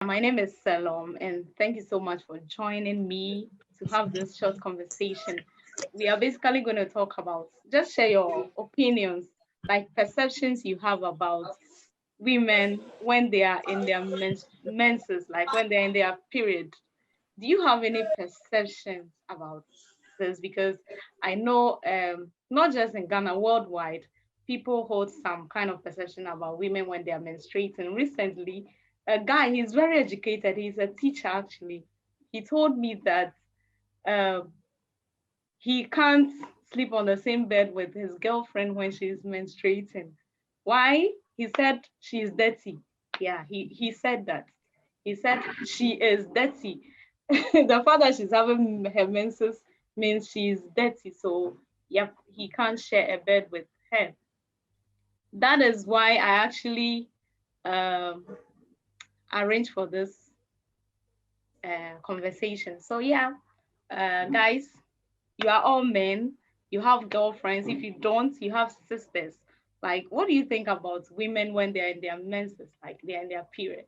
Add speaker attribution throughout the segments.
Speaker 1: My name is Salom, and thank you so much for joining me to have this short conversation. We are basically going to talk about just share your opinions, like perceptions you have about women when they are in their menses, like when they're in their period. Do you have any perceptions about this? Because I know not just in Ghana, worldwide, people hold some kind of perception about women when they are menstruating. Recently, a guy, he's very educated, he's a teacher actually. He told me that uh, he can't sleep on the same bed with his girlfriend when she's menstruating. Why? He said she's dirty. Yeah, he said that. He said she is dirty. The fact that she's having her menses means she's dirty. So, yep, he can't share a bed with her. That is why I actually um, arranged for this conversation. So, yeah, guys, you are all men. You have girlfriends. If you don't, you have sisters. Like, what do you think about women when they're in their menses, like they're in their periods?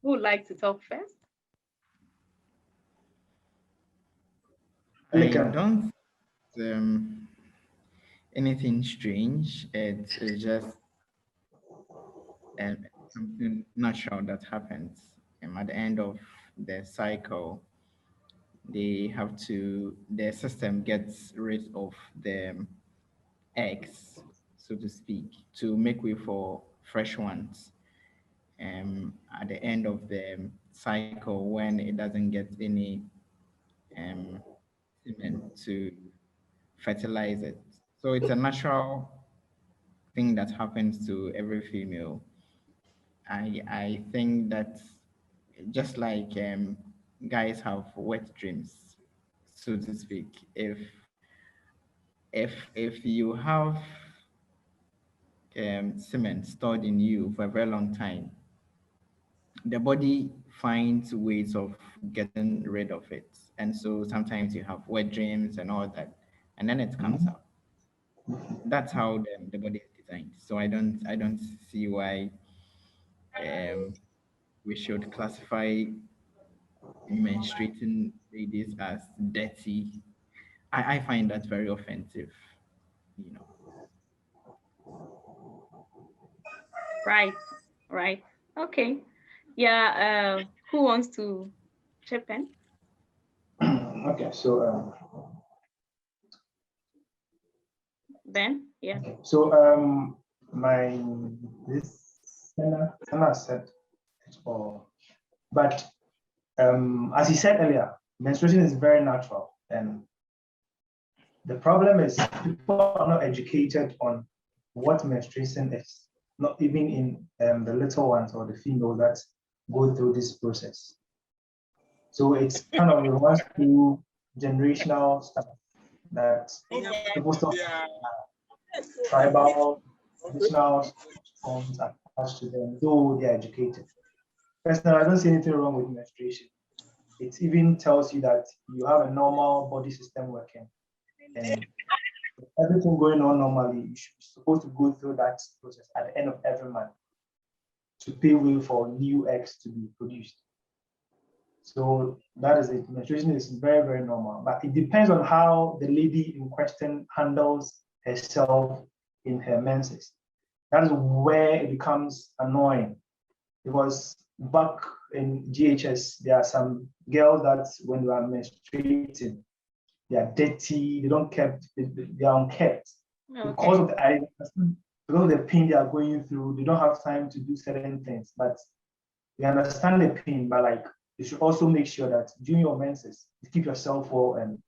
Speaker 1: Who would like to talk first?
Speaker 2: I don't um, anything strange. It's just um, something natural that happens. At the end of the cycle, the system gets rid of the eggs, so to speak, to make way for fresh ones. At the end of the cycle, when it doesn't get any um, semen to fertilize it. So it's a natural thing that happens to every female. I think that just like guys have wet dreams, so to speak. If you have cement stored in you for a very long time, the body finds ways of getting rid of it, and so sometimes you have wet dreams and all that, and then it comes out. That's how the body is designed. So I don't see why um, we should classify menstruating ladies as dirty. I find that very offensive, you know.
Speaker 1: Right, right. Okay. Yeah, who wants to chip in?
Speaker 3: Okay, so
Speaker 1: Ben? Yeah.
Speaker 3: my this Senna said it all, but as he said earlier, menstruation is very natural, and the problem is people are not educated on what menstruation is. Not even in the little ones or the females that go through this process. So it's kind of a once through generational stuff that people still tribal, traditional forms attached to them, though they're educated. Personally, I don't see anything wrong with menstruation. It even tells you that you have a normal body system working, and everything going on normally, you should be supposed to go through that process at the end of every month to pay way for new eggs to be produced. So that is it. Menstruation is very, very normal, but it depends on how the lady in question handles herself in her menses. That is where it becomes annoying, because back in GHS, there are some girls that when they are menstruating, they are dirty, they don't kept, they are unkept. Because of because of the pain they are going through, they don't have time to do certain things. But we understand the pain, but like you should also make sure that during your menses, you keep yourself well and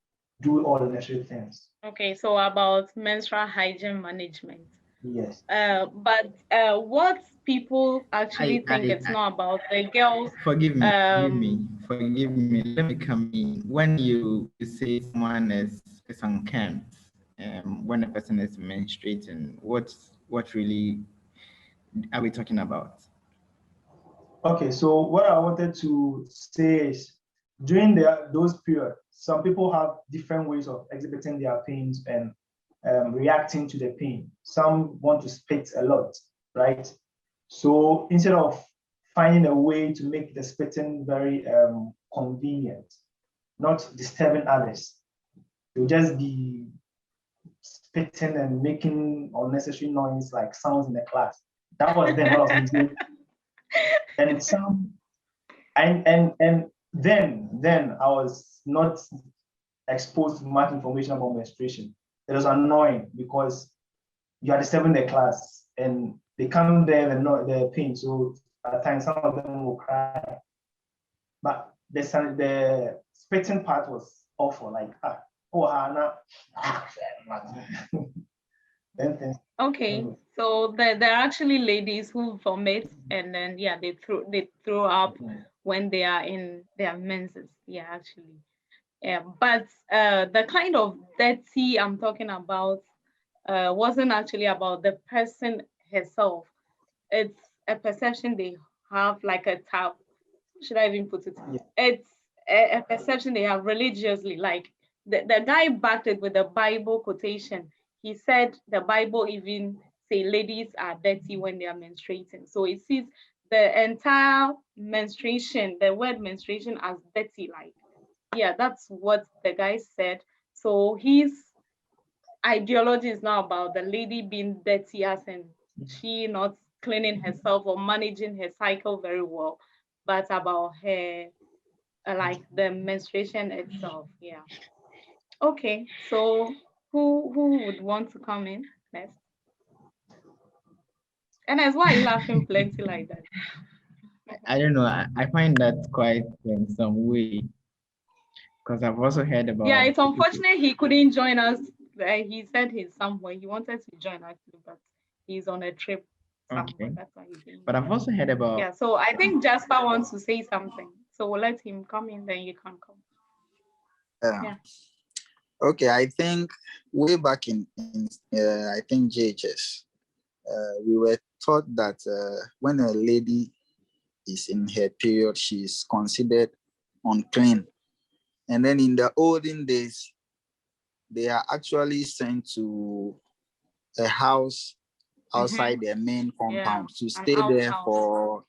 Speaker 3: do all the necessary things.
Speaker 1: Okay, so about menstrual hygiene management.
Speaker 3: Yes.
Speaker 1: But what people actually
Speaker 2: I,
Speaker 1: think
Speaker 2: I,
Speaker 1: it's
Speaker 2: I
Speaker 1: not about the girls.
Speaker 2: forgive me, forgive
Speaker 1: Um,
Speaker 2: me, forgive me. Let me come in. When you say someone is unkempt, when a person is menstruating, what really are we talking about?
Speaker 3: Okay, so what I wanted to say is during those periods, some people have different ways of exhibiting their pains and reacting to the pain. Some want to spit a lot, right? So instead of finding a way to make the spitting very convenient, not disturbing others. They'll just be spitting and making unnecessary noise like sounds in the class. That was then what I was doing. And some and then I was not exposed to much information about menstruation. It was annoying because you are disturbing the class and they come there and not the pain. So at times some of them will cry. But the spitting part was awful. Like Hannah.
Speaker 1: Okay, so there are actually ladies who vomit and then they throw up when they are in their menses. Yeah, actually. Yeah, but the kind of dirty I'm talking about wasn't actually about the person herself. It's a perception they have, like a tab. Should I even put it?
Speaker 3: Yeah.
Speaker 1: It's a perception they have religiously. Like the guy backed it with the Bible quotation. He said the Bible even say ladies are dirty when they are menstruating. So it sees the entire menstruation, the word menstruation, as dirty. Like, yeah, that's what the guy said. So his ideology is now about the lady being dirty, as in she not cleaning herself or managing her cycle very well, but about her like the menstruation itself. Yeah. Okay. So who would want to come in next? And as why are you laughing plenty like that?
Speaker 2: I don't know. I find that quite in some way because I've also heard about.
Speaker 1: Yeah, it's unfortunate he couldn't join us. He said he's somewhere. He wanted to join actually, but he's on a trip somewhere.
Speaker 2: Okay.
Speaker 1: That's why he didn't.
Speaker 2: But I've also heard about.
Speaker 1: Yeah, so I think Jasper wants to say something. So we'll let him come in, then you can come. Yeah.
Speaker 4: Okay, I think way back in I think JHS, we were taught that when a lady is in her period, she is considered unclean. And then in the olden days, they are actually sent to a house outside their main compound to stay there for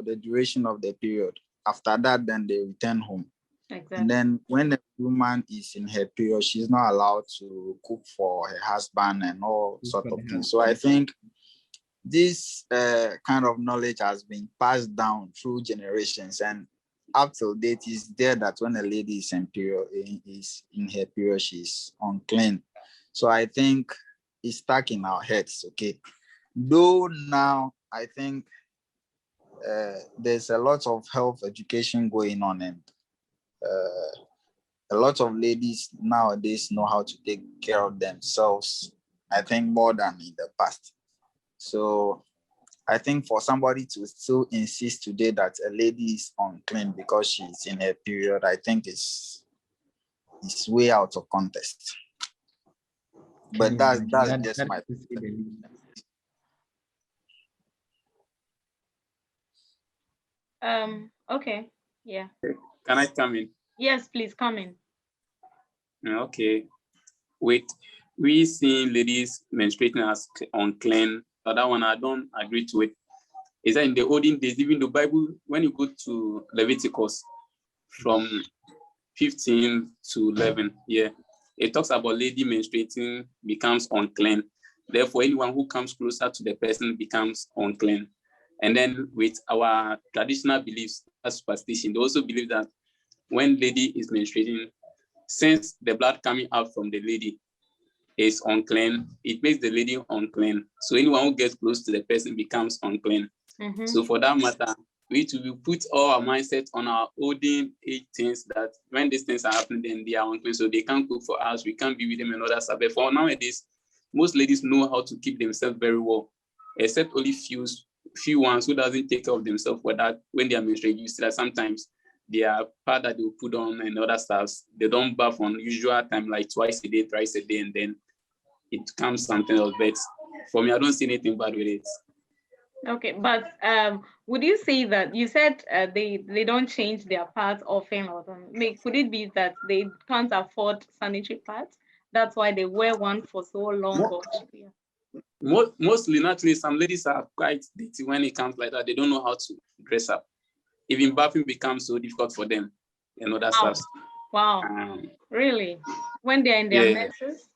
Speaker 4: the duration of the period. After that, then they return home. Exactly. And then when a woman is in her period, she's not allowed to cook for her husband and all sort of things. So I think this kind of knowledge has been passed down through generations, and up till date is there that when a lady is in her period, she's unclean. So I think it's stuck in our heads. Okay, though now I think there's a lot of health education going on, and a lot of ladies nowadays know how to take care of themselves, I think, more than in the past. So I think for somebody to still insist today that a lady is unclean because she's in her period, I think it's way out of context. But that's just my opinion.
Speaker 1: Okay. Yeah.
Speaker 5: Can I come in?
Speaker 1: Yes, please come in.
Speaker 5: Okay. Wait, we seeing ladies menstruating as unclean. That one I don't agree to it. Is that in the olden days, even the Bible, when you go to Leviticus from 15 to 11, it talks about lady menstruating becomes unclean. Therefore, anyone who comes closer to the person becomes unclean. And then with our traditional beliefs, as superstition, they also believe that when lady is menstruating, since the blood coming out from the lady is unclean, it makes the lady unclean. So anyone who gets close to the person becomes unclean. Mm-hmm. So for that matter, we to put all our mindset on our olden age things that when these things are happening, then they are unclean. So they can't cook for us, we can't be with them and all that stuff. But for nowadays, most ladies know how to keep themselves very well, except only few ones who doesn't take care of themselves for that when they are menstruating. You see that sometimes their pad that they will put on and other stuff, they don't bath on usual time, like twice a day, thrice a day, and then it becomes something else. But for me, I don't see anything bad with it.
Speaker 1: Okay, but would you say that you said they don't change their pads often, or could it be that they can't afford sanitary pads? That's why they wear one for so long.
Speaker 5: mostly, naturally, some ladies are quite dirty when it comes like that. They don't know how to dress up. Even bathing becomes so difficult for them and other stuff.
Speaker 1: Wow. Really? When they're in their menses?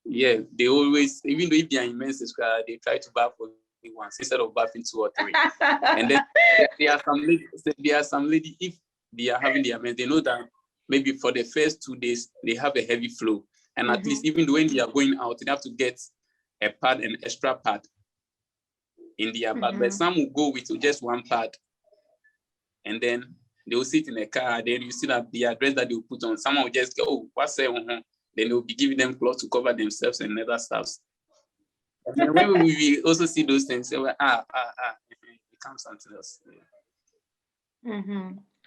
Speaker 5: Yeah, they always, even though if they are in menses, they try to bath only once instead of bathing 2 or 3. And then there are some ladies, if they are having their mens, they know that maybe for the first 2 days, they have a heavy flow. And at least even when they are going out, they have to get a pad, an extra pad in their bag. But some will go with just 1 pad. And then they will sit in a car. Then you see that the dress that they will put on, someone will just go, oh, what's that? Then they will be giving them clothes to cover themselves and other stuff. And then when we also see those things, it becomes something else.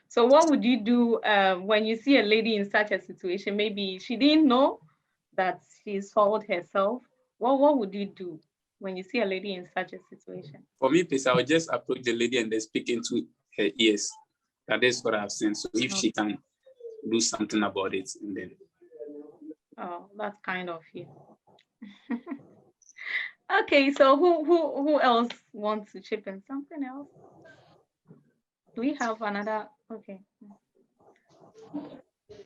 Speaker 1: So what would you do when you see a lady in such a situation? Maybe she didn't know that she's fouled herself. What would you do when you see a lady in such a situation?
Speaker 5: For me, please, I would just approach the lady and then speak into her ears. That is what I've seen. So if she can do something about it, and then.
Speaker 1: Oh, that's kind of you. Okay, so who else wants to chip in? Something else? Do we have another? Okay.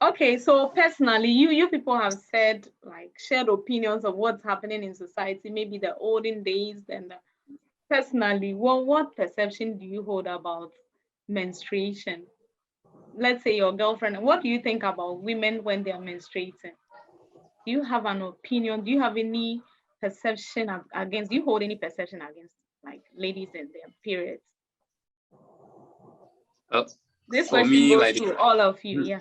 Speaker 1: Okay, so personally, you people have said, like, shared opinions of what's happening in society, maybe the olden days. And personally, what perception do you hold about menstruation? Let's say your girlfriend. What do you think about women when they are menstruating? Do you have an opinion? Do you have any perception against? Do you hold any perception against, like, ladies and their periods? This question goes like to all of you, yeah.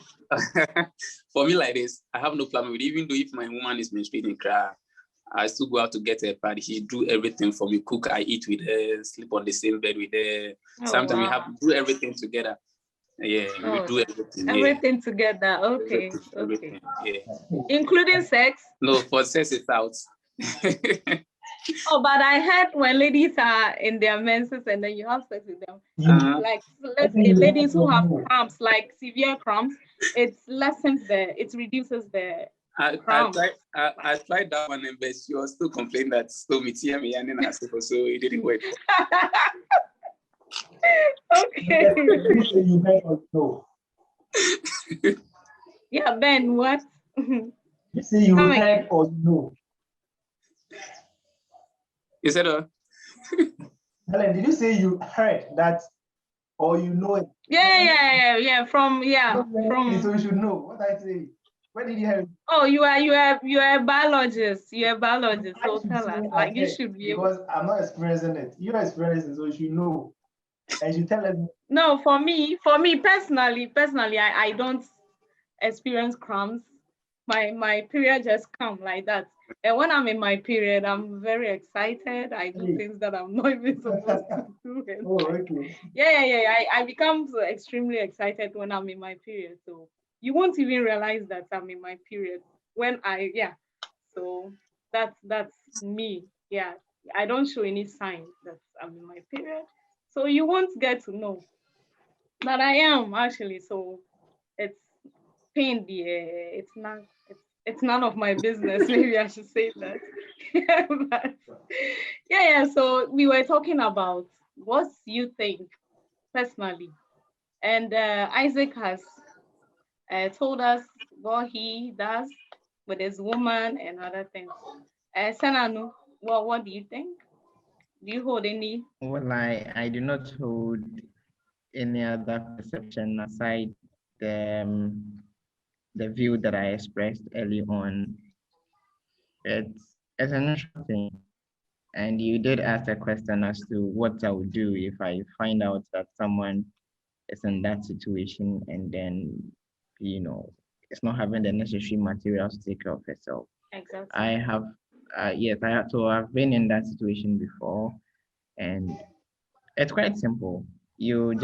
Speaker 5: For me, like this, I have no problem with it. Even though if my woman is menstruating, I still go out to get her pad. She do everything for me. Cook, I eat with her, sleep on the same bed with her. Sometimes we have to do everything together. Yeah, we do everything.
Speaker 1: Everything together. Okay,
Speaker 5: everything,
Speaker 1: okay. Yeah. Including sex?
Speaker 5: No, for sex it's out.
Speaker 1: Oh, but I heard when ladies are in their menses and then you have sex with them, like, let's say ladies who have cramps, like severe cramps, it reduces the cramps.
Speaker 5: I tried that one, but she was still complaining that so it didn't work.
Speaker 1: Okay.
Speaker 3: You heard or no?
Speaker 1: Yeah, Ben, what?
Speaker 3: You say you heard or no?
Speaker 5: You said
Speaker 3: Helen, did you say you heard that or you know it?
Speaker 1: Yeah. From.
Speaker 3: So you should know what I say. Where did you hear it?
Speaker 1: Oh, you are a biologist. You're a biologist. So tell us, like, you should be able.
Speaker 3: Because I'm not experiencing it. You're experiencing, so you should know. And you tell us.
Speaker 1: No, for me personally, I don't experience cramps. My period just come like that. And when I'm in my period, I'm very excited. I do things that I'm not even supposed to do.
Speaker 3: Oh, okay.
Speaker 1: Yeah. I become so extremely excited when I'm in my period. So you won't even realize that I'm in my period So that's me. Yeah. I don't show any sign that I'm in my period. So you won't get to know that I am actually. So it's pain. It's none of my business. Maybe I should say that. But, yeah. So we were talking about what you think personally, and Isaac has told us what he does with his woman and other things. Senanu, what do you think? Do you hold any?
Speaker 2: Well, I do not hold any other perception aside the view that I expressed early on. It's an interesting thing. And you did ask a question as to what I would do if I find out that someone is in that situation and then, it's not having the necessary materials to take care of herself.
Speaker 1: Exactly.
Speaker 2: I have, so I've been in that situation before, and it's quite simple. I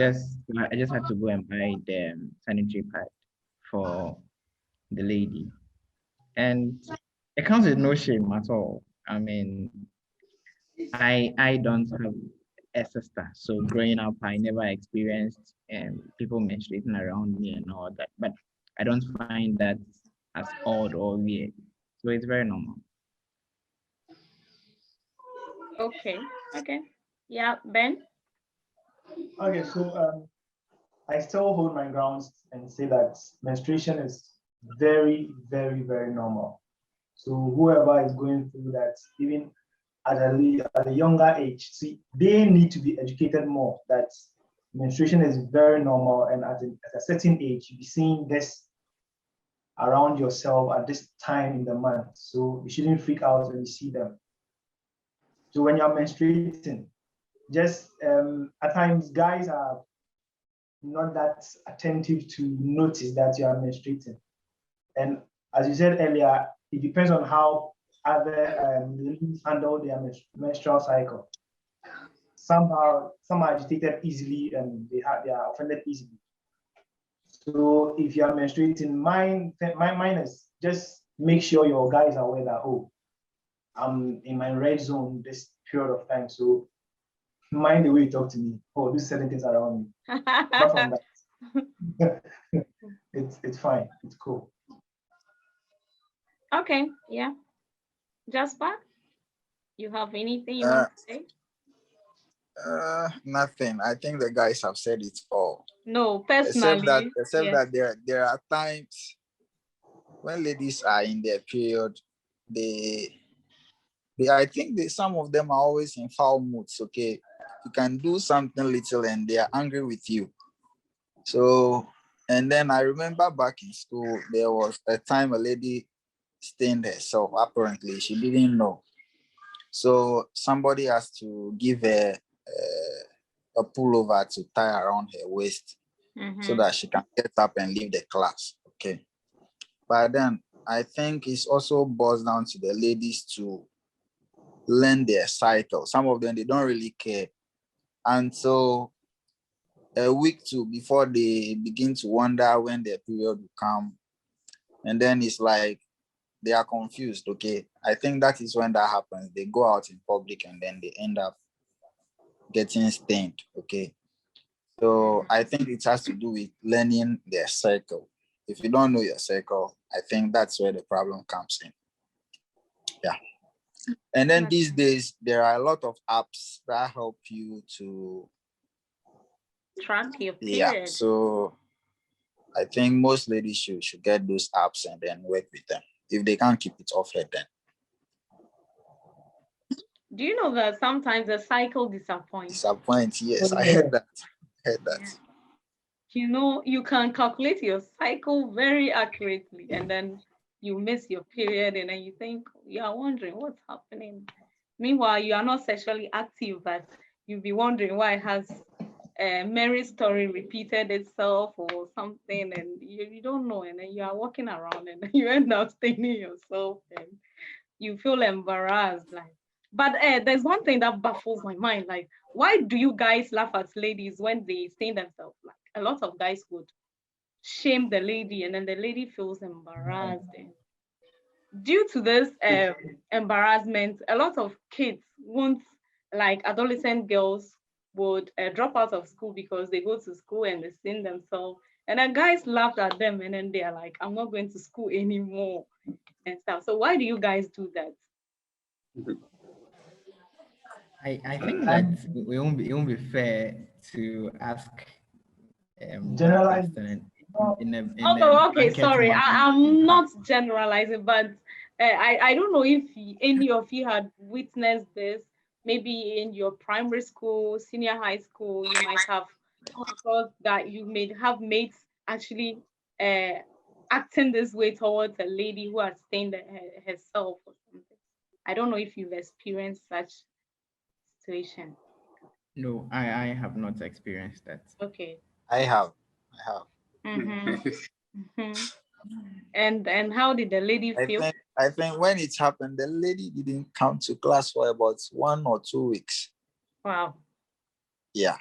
Speaker 2: just have to go and buy the sanitary pad for the lady. And it comes with no shame at all. I mean, I don't have a sister, so growing up, I never experienced people menstruating around me and all that. But I don't find that as odd or weird, so it's very normal.
Speaker 1: Okay. Okay. Yeah, Ben.
Speaker 3: Okay, so I still hold my grounds and say that menstruation is very, very, very normal. So whoever is going through that, even at a younger age, see, they need to be educated more that menstruation is very normal, and at a certain age, you'll be seeing this around yourself at this time in the month. So you shouldn't freak out when you see them. So when you're menstruating, just at times guys are not that attentive to notice that you are menstruating. And as you said earlier, it depends on how other ladies handle their menstrual cycle. Somehow, some are agitated easily and they are offended easily. So if you are menstruating, mine is just make sure your guys are aware that, oh, I'm in my red zone this period of time. So mind the way you talk to me. Oh, do certain things around me. Apart from that, it's fine. It's cool.
Speaker 1: Okay. Yeah. Jasper, you have anything you
Speaker 4: Uh,
Speaker 1: want to say?
Speaker 4: Nothing. I think the guys have said it all.
Speaker 1: No,
Speaker 4: Except that,
Speaker 1: personally. Yes.
Speaker 4: there are times when ladies are in their period, they I think some of them are always in foul moods. Okay, you can do something little and they are angry with you. So, and then I remember back in school, there was a time a lady stained herself. Apparently, she didn't know. So somebody has to give her a pullover to tie around her waist so that she can get up and leave the class. Okay. But then I think it's also boils down to the ladies to learn their cycle. Some of them, they don't really care until a week two before they begin to wonder when their period will come. And then it's like they are confused. Okay. I think that is when that happens. They go out in public and then they end up getting stained. Okay. So I think it has to do with learning their cycle. If you don't know your cycle, I think that's where the problem comes in. Yeah. And then these days, there are a lot of apps that help you to
Speaker 1: track your
Speaker 4: yeah.
Speaker 1: period.
Speaker 4: So I think most ladies should get those apps and then work with them. If they can't keep it off her, then.
Speaker 1: Do you know that sometimes the cycle disappoints?
Speaker 4: Disappoint, yes. I heard that.
Speaker 1: Yeah. You know, you can calculate your cycle very accurately, and then you miss your period, and then you think you are wondering what's happening. Meanwhile, you are not sexually active, but you'll be wondering why has Mary's story repeated itself or something, and you don't know, and then you are walking around and you end up staining yourself, and you feel embarrassed. Like, but there's one thing that baffles my mind. Like, why do you guys laugh at ladies when they stain themselves? Like, a lot of guys would shame the lady, and then the lady feels embarrassed. And due to this embarrassment, a lot of kids won't, like adolescent girls, would drop out of school because they go to school and they stain themselves. And then guys laughed at them, and then they're like, I'm not going to school anymore and stuff. So why do you guys do that?
Speaker 2: I think that it won't be fair to ask that
Speaker 3: Generalize.
Speaker 2: question
Speaker 1: Okay, sorry. I'm not generalizing, but I don't know if any of you had witnessed this. Maybe in your primary school, senior high school, you might have come across that you may have mates actually acting this way towards a lady who has stained herself or something. I don't know if you've experienced such situation.
Speaker 2: No, I have not experienced that.
Speaker 1: Okay.
Speaker 4: I have.
Speaker 1: Mm-hmm. And how did the lady feel?
Speaker 4: I think when it happened, the lady didn't come to class for about 1 or 2 weeks.
Speaker 1: Wow.
Speaker 4: Yeah.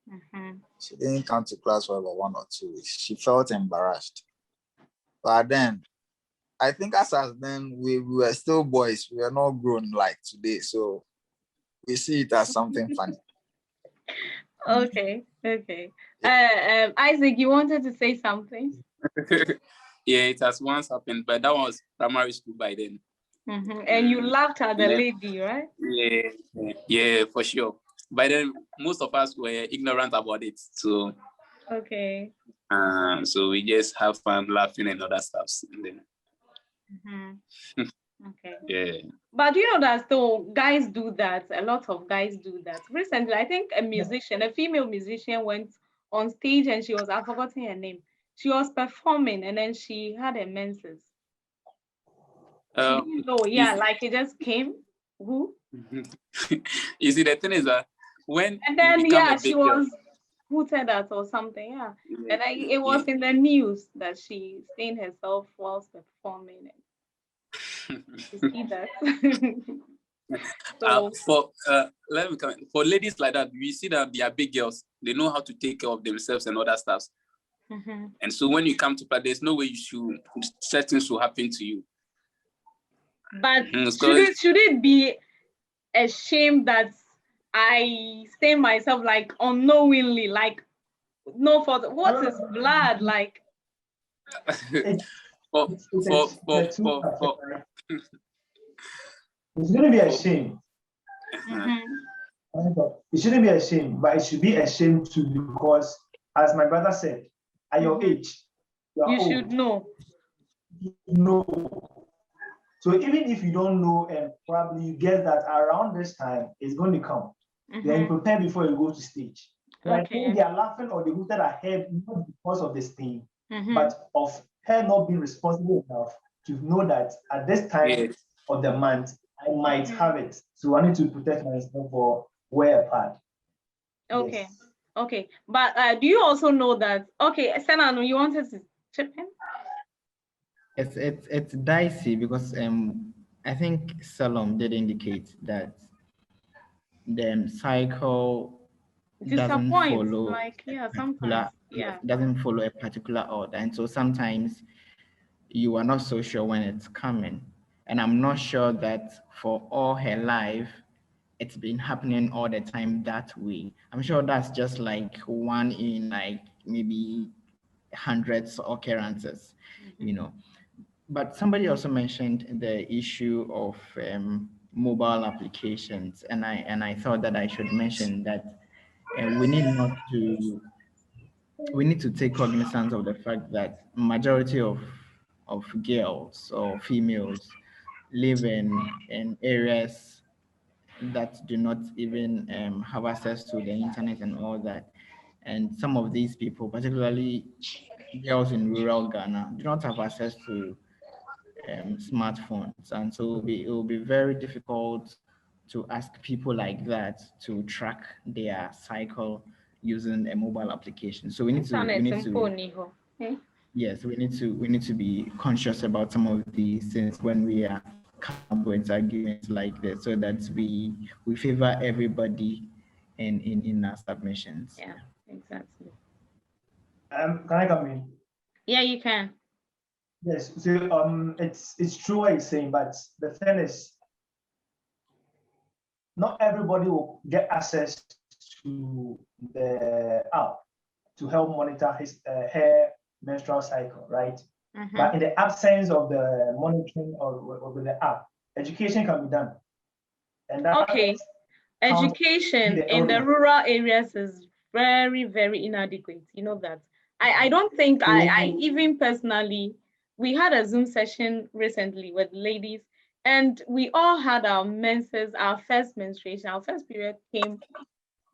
Speaker 1: Mm-hmm.
Speaker 4: She didn't come to class for about 1 or 2 weeks. She felt embarrassed. But then, I think as then, we were still boys. We are not grown like today. So we see it as something funny.
Speaker 1: Okay. Isaac, you wanted to say something?
Speaker 5: Yeah, it has once happened, but that was primary school by then.
Speaker 1: And you laughed at the
Speaker 5: And then,
Speaker 1: lady, right?
Speaker 5: yeah, for sure. But then most of us were ignorant about it. So
Speaker 1: Okay.
Speaker 5: so we just have fun laughing and other stuff. And then
Speaker 1: Okay.
Speaker 5: yeah.
Speaker 1: But you know that so guys do that. A lot of guys do that. Recently, I think a female musician went on stage and I've forgotten her name. She was performing and then she had a menses. She didn't know,
Speaker 5: is-
Speaker 1: like it just came. Who?
Speaker 5: You see, the thing is that when
Speaker 1: And
Speaker 5: you
Speaker 1: then
Speaker 5: become a
Speaker 1: she
Speaker 5: big girl,
Speaker 1: was hooted at or something. Yeah. And it was in the news that she stained herself whilst performing. You see that? So
Speaker 5: let me come for ladies like that, we see that they are big girls, they know how to take care of themselves and other stuff. And so when you come to play, there's no way you should certain should happen to you.
Speaker 1: But should it be a shame that I stain myself like unknowingly, like no for what is blood like?
Speaker 3: It's
Speaker 5: for
Speaker 3: It's going to be a shame. It shouldn't be a shame, but it should be a shame too, because as my brother said, at your age,
Speaker 1: you should know.
Speaker 3: So even if you don't know, and probably you guess that around this time it's going to come, then you prepare before you go to stage. So I think they are laughing or they hooted at her not because of this thing, but of her not being responsible enough to know that at this time of the month I might have it. So I need to protect myself or wear a pad.
Speaker 1: Okay.
Speaker 3: Yes.
Speaker 1: Okay. But do you also know that? Okay, Senano, you wanted to chip in?
Speaker 2: It's dicey because I think Salom did indicate that the cycle doesn't follow
Speaker 1: like sometimes
Speaker 2: doesn't follow a particular order, and so sometimes you are not so sure when it's coming. And I'm not sure that for all her life it's been happening all the time that way. I'm sure that's just like one in like maybe hundreds of occurrences, you know. But somebody also mentioned the issue of mobile applications, and I thought that I should mention that we need to take cognizance of the fact that majority of girls or females live in areas that do not even have access to the internet and all that. And some of these people, particularly girls in rural Ghana, do not have access to smartphones. And so it will be very difficult to ask people like that to track their cycle using a mobile application. So yes, we need to be conscious about some of these things when we are coming up with arguments like this, so that we favor everybody in our submissions.
Speaker 1: Yeah, exactly.
Speaker 3: Can I come in?
Speaker 1: Yeah, you can.
Speaker 3: Yes. So it's true what you're saying, but the thing is, not everybody will get access to the app to help monitor her menstrual cycle, right? But in the absence of the monitoring or with the app, education can be done. And that
Speaker 1: education in the rural areas is very, very inadequate. You know that. I don't think I even personally, we had a Zoom session recently with ladies, and we all had our menses, our first menstruation, our first period came.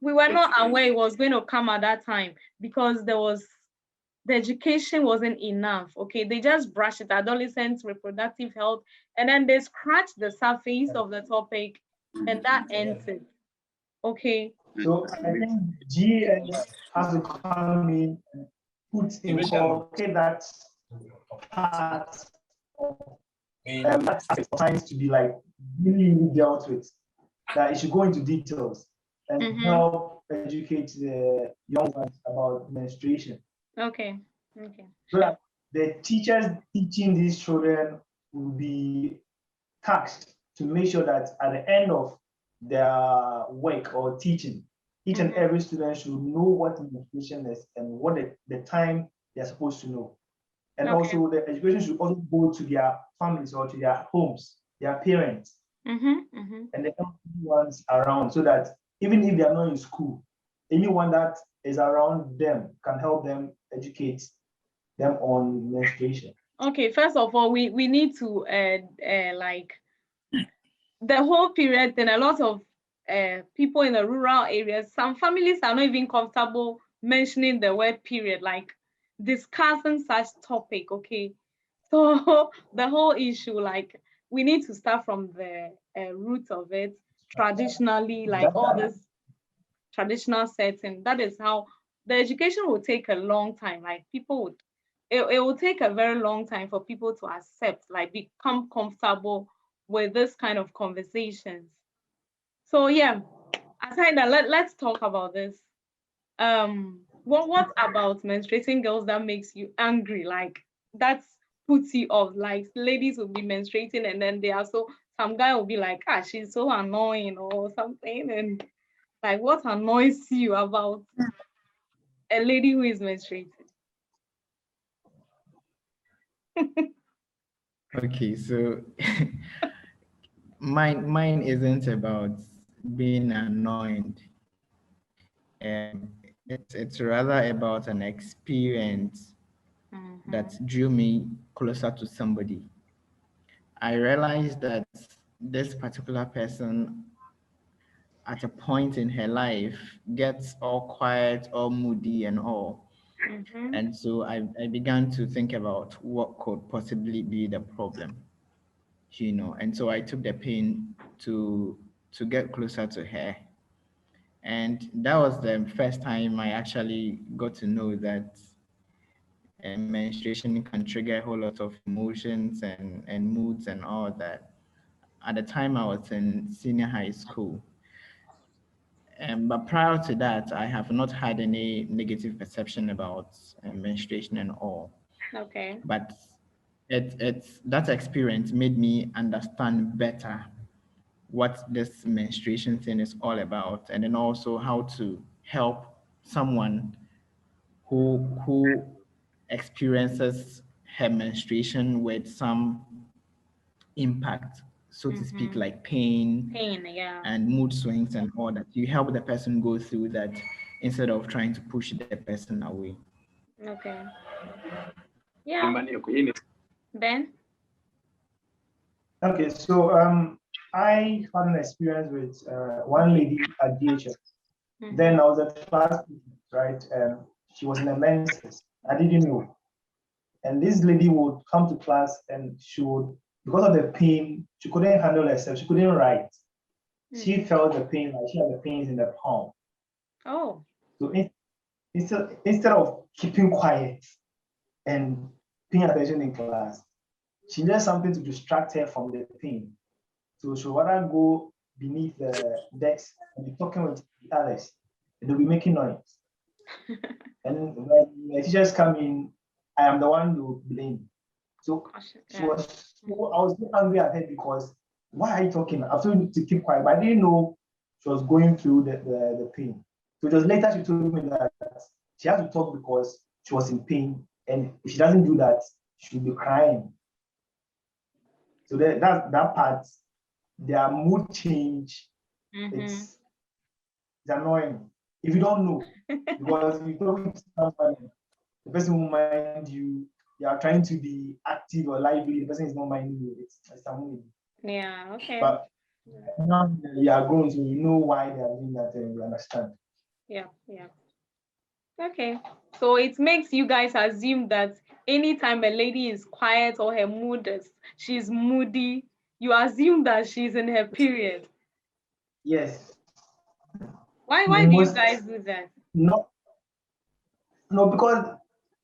Speaker 1: We were not aware it was going to come at that time because the education wasn't enough. Okay, they just brushed it, adolescents, reproductive health, and then they scratched the surface of the topic, and that ends it. Okay.
Speaker 3: So I think GN has to come in and put in that part of science to be like really dealt with. That it should go into details and help educate the young ones about menstruation.
Speaker 1: Okay.
Speaker 3: So that the teachers teaching these children will be tasked to make sure that at the end of their work or teaching, each and every student should know what menstruation is and what the time they're supposed to know. And also the education should also go to their families or to their homes their parents
Speaker 1: Mm-hmm.
Speaker 3: and the elderly ones around, so that even if they are not in school, anyone that is around them can help them educate them on menstruation.
Speaker 1: Okay, first of all, we need to like the whole period thing. A lot of people in the rural areas, some families are not even comfortable mentioning the word period, like discussing such topic. Okay, so the whole issue, like we need to start from the root of it traditionally, like all
Speaker 3: That,
Speaker 1: this traditional setting. That is how the education will take a long time. Like people would, it will take a very long time for people to accept, like become comfortable with this kind of conversations. So yeah, aside that, let's talk about this. What about menstruating girls that makes you angry? Like that's puts you off. Like ladies will be menstruating and then they are so some guy will be like, ah, she's so annoying or something. And like what annoys you about a lady who is menstruating?
Speaker 2: Okay, so mine isn't about being annoyed. It's rather about an experience that
Speaker 1: Mm-hmm.
Speaker 2: drew me closer to somebody. I realized that this particular person at a point in her life gets all quiet, all moody and all.
Speaker 1: Mm-hmm.
Speaker 2: And so I began to think about what could possibly be the problem, and so I took the pain to get closer to her. And that was the first time I actually got to know that menstruation can trigger a whole lot of emotions and moods and all that. At the time, I was in senior high school. But prior to that, I have not had any negative perception about menstruation and all.
Speaker 1: Okay.
Speaker 2: But it's that experience made me understand better what this menstruation thing is all about, and then also how to help someone who experiences her menstruation with some impact, so to speak,
Speaker 1: Mm-hmm.
Speaker 2: like pain
Speaker 1: Pain, yeah.
Speaker 2: and mood swings and all that. You help the person go through that instead of trying to push the person away.
Speaker 1: Okay. Yeah. Ben?
Speaker 3: okay, so I had an experience with one lady at DHS. Then
Speaker 1: Mm-hmm.
Speaker 3: I was a class, right? She was in a menses. I didn't know. And this lady would come to class and she would, because of the pain, she couldn't handle herself. She couldn't write. She
Speaker 1: Mm-hmm.
Speaker 3: felt the pain, like she had the pains in the palm.
Speaker 1: Oh.
Speaker 3: So instead of keeping quiet and paying attention in class, she needed something to distract her from the pain. So she would rather go beneath the desk and be talking with the others. And they'll be making noise. And when the teachers come in, I am the one to blame. So
Speaker 1: Gosh,
Speaker 3: she
Speaker 1: yeah.
Speaker 3: was so I was so angry at her because why are you talking? I told you to keep quiet, but I didn't know she was going through the pain. So it was later she told me that she had to talk because she was in pain, and if she doesn't do that, she'll be crying. So that part, their mood change,
Speaker 1: Mm-hmm.
Speaker 3: it's annoying. If you don't know, because if you talk to somebody, the person will mind you. You are trying to be active or lively, the person is not minding you. It's annoying.
Speaker 1: Yeah, okay.
Speaker 3: But now you are grown, so you know why they are doing that, and you understand.
Speaker 1: Yeah, yeah. Okay. So it makes you guys assume that anytime a lady is quiet or her mood is she's moody, you assume that she's in her period.
Speaker 3: Yes,
Speaker 1: Why do you
Speaker 3: most
Speaker 1: guys do that?
Speaker 3: no, no, because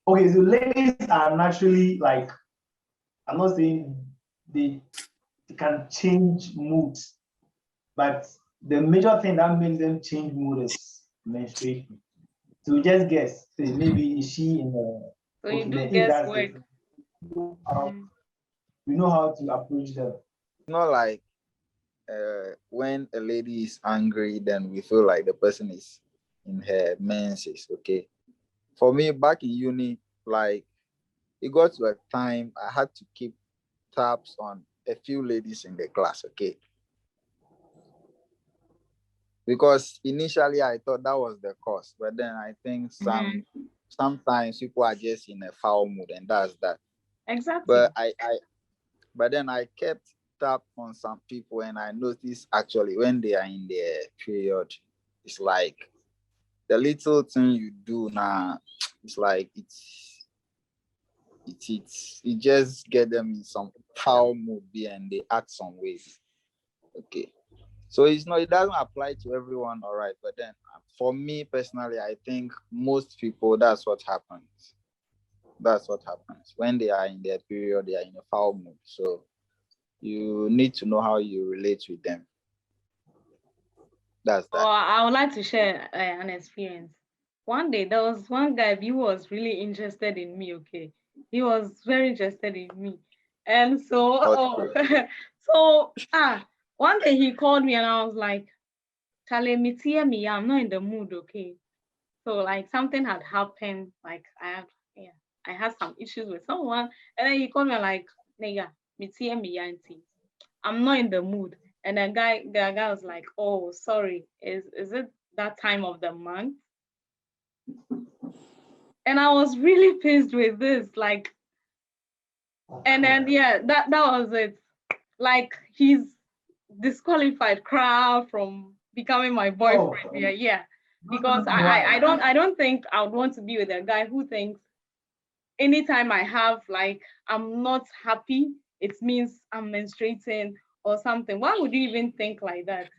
Speaker 3: okay, so ladies are naturally like, I'm not saying they, they can change moods, but the major thing that makes them change mood is menstruation. So just guess, say maybe is she in the,
Speaker 1: So you
Speaker 3: okay,
Speaker 1: do
Speaker 3: then if that's the
Speaker 1: guesswork.
Speaker 3: case,
Speaker 1: Mm-hmm.
Speaker 3: we know how to approach them.
Speaker 4: Not like when a lady is angry, then we feel like the person is in her menses. Okay. For me, back in uni, like it got to a time I had to keep tabs on a few ladies in the class, okay? Because initially I thought that was the cause, but then I think sometimes people are just in a foul mood, and that's that.
Speaker 1: Exactly.
Speaker 4: But then I kept tap on some people, and I noticed actually when they are in their period, it's like the little thing you do now, it's like it just get them in some foul mood, and they act some ways. Okay. So it doesn't apply to everyone, all right. But then for me personally, I think most people, that's what happens. That's what happens. When they are in their period, they are in a foul mood. So you need to know how you relate with them. That's that.
Speaker 1: Oh, I would like to share an experience. One day there was one guy, he was really interested in me, okay? He was very interested in me. And so so one day he called me and I was like, Charlie, me, I'm not in the mood, okay? So like something had happened, like I had some issues with someone, and then he called me like, nigga, me, I'm not in the mood. And the guy was like, oh, sorry, is it that time of the month? And I was really pissed with this, like, and then that was it. Like he's disqualified crowd from becoming my boyfriend.
Speaker 3: Oh.
Speaker 1: Yeah. Because I don't think I would want to be with a guy who thinks anytime I have like I'm not happy, it means I'm menstruating or something. Why would you even think like that?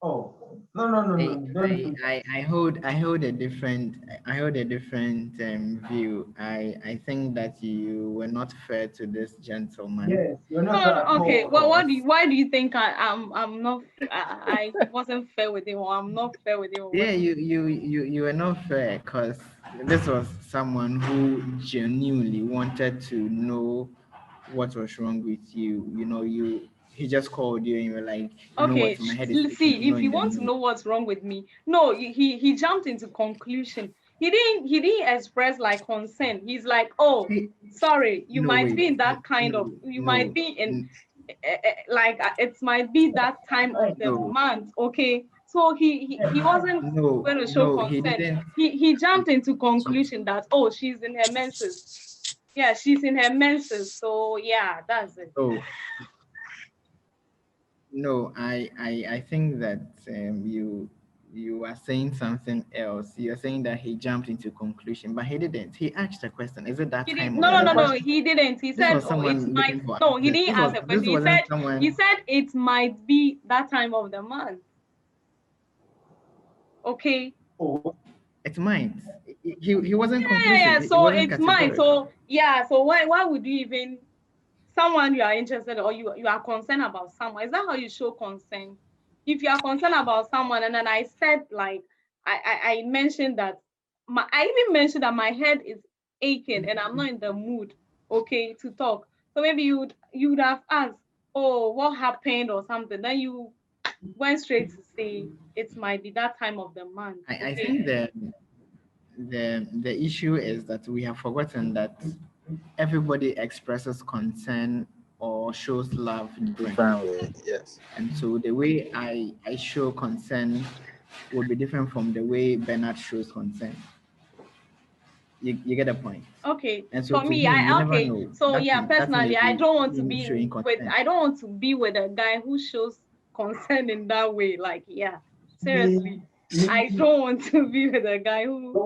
Speaker 3: Oh, no. Don't do that.
Speaker 2: I hold a different view. I think that you were not fair to this gentleman.
Speaker 3: Yes, you're not fair
Speaker 1: No,
Speaker 3: at all.
Speaker 1: okay. Well,
Speaker 2: Because
Speaker 1: why do you think I'm not I wasn't fair with him or I'm not fair with him? Or
Speaker 2: yeah,
Speaker 1: what?
Speaker 2: you were not fair because this was someone who genuinely wanted to know what was wrong with you. You know, he just called you and you were like, you know
Speaker 1: Okay,
Speaker 2: what, my head is aching,
Speaker 1: see,
Speaker 2: I'm not
Speaker 1: if
Speaker 2: in
Speaker 1: you
Speaker 2: the
Speaker 1: want to
Speaker 2: mood.
Speaker 1: know what's wrong with me, no, he jumped into conclusion. He didn't express like concern. He's like, oh,
Speaker 2: Hey,
Speaker 1: sorry, you
Speaker 2: no,
Speaker 1: might
Speaker 2: wait,
Speaker 1: be in that kind of,
Speaker 2: no,
Speaker 1: you might
Speaker 2: no,
Speaker 1: be in like it might be that time of the
Speaker 2: no,
Speaker 1: month. Okay, so he wasn't
Speaker 2: no,
Speaker 1: going to show
Speaker 2: no, he
Speaker 1: concern.
Speaker 2: didn't.
Speaker 1: He jumped into
Speaker 2: So,
Speaker 1: conclusion that, oh, she's in her menses. Yeah, she's in her menses. So yeah, that's it.
Speaker 2: so no, I think that you are saying something else. You're saying that he jumped into conclusion, but he didn't. He asked a question. Is it that
Speaker 1: He did
Speaker 2: time
Speaker 1: no
Speaker 2: of
Speaker 1: no
Speaker 2: the
Speaker 3: The
Speaker 1: no no
Speaker 2: month?
Speaker 3: question.
Speaker 1: he didn't. He
Speaker 2: This
Speaker 1: said,
Speaker 2: was
Speaker 1: oh, it
Speaker 2: someone
Speaker 1: might
Speaker 2: looking for
Speaker 1: no, he
Speaker 2: answers.
Speaker 1: didn't ask a question.
Speaker 2: This wasn't someone.
Speaker 1: He said it might be that time of the month. Okay.
Speaker 3: Oh,
Speaker 2: It might. He wasn't
Speaker 1: Yeah.
Speaker 2: conclusive. He
Speaker 1: So
Speaker 2: wasn't
Speaker 1: it's mine.
Speaker 2: categorical.
Speaker 1: So yeah, so why would you even someone you are interested or you are concerned about someone? Is that how you show concern? If you are concerned about someone, and then I said like I mentioned that I even mentioned that my head is aching and I'm not in the mood, okay, to talk. So maybe you would have asked, oh, what happened or something. Then you went straight to say it might be that time of the month.
Speaker 2: I
Speaker 1: Okay.
Speaker 2: think the issue is that we have forgotten that everybody expresses concern or shows love
Speaker 4: Different
Speaker 2: differently.
Speaker 4: way, yes.
Speaker 2: And so the way I show concern will be different from the way Bernard shows concern. You get the point.
Speaker 1: Okay,
Speaker 2: And so
Speaker 1: for
Speaker 2: to
Speaker 1: me,
Speaker 2: him, you
Speaker 1: I
Speaker 2: never
Speaker 1: okay.
Speaker 2: know.
Speaker 1: So yeah,
Speaker 2: That may
Speaker 1: personally,
Speaker 2: be him showing concern.
Speaker 1: I don't want to be with a guy who shows concern in that way. Like, yeah, seriously, I
Speaker 3: he,
Speaker 1: don't want to be with a guy who
Speaker 3: so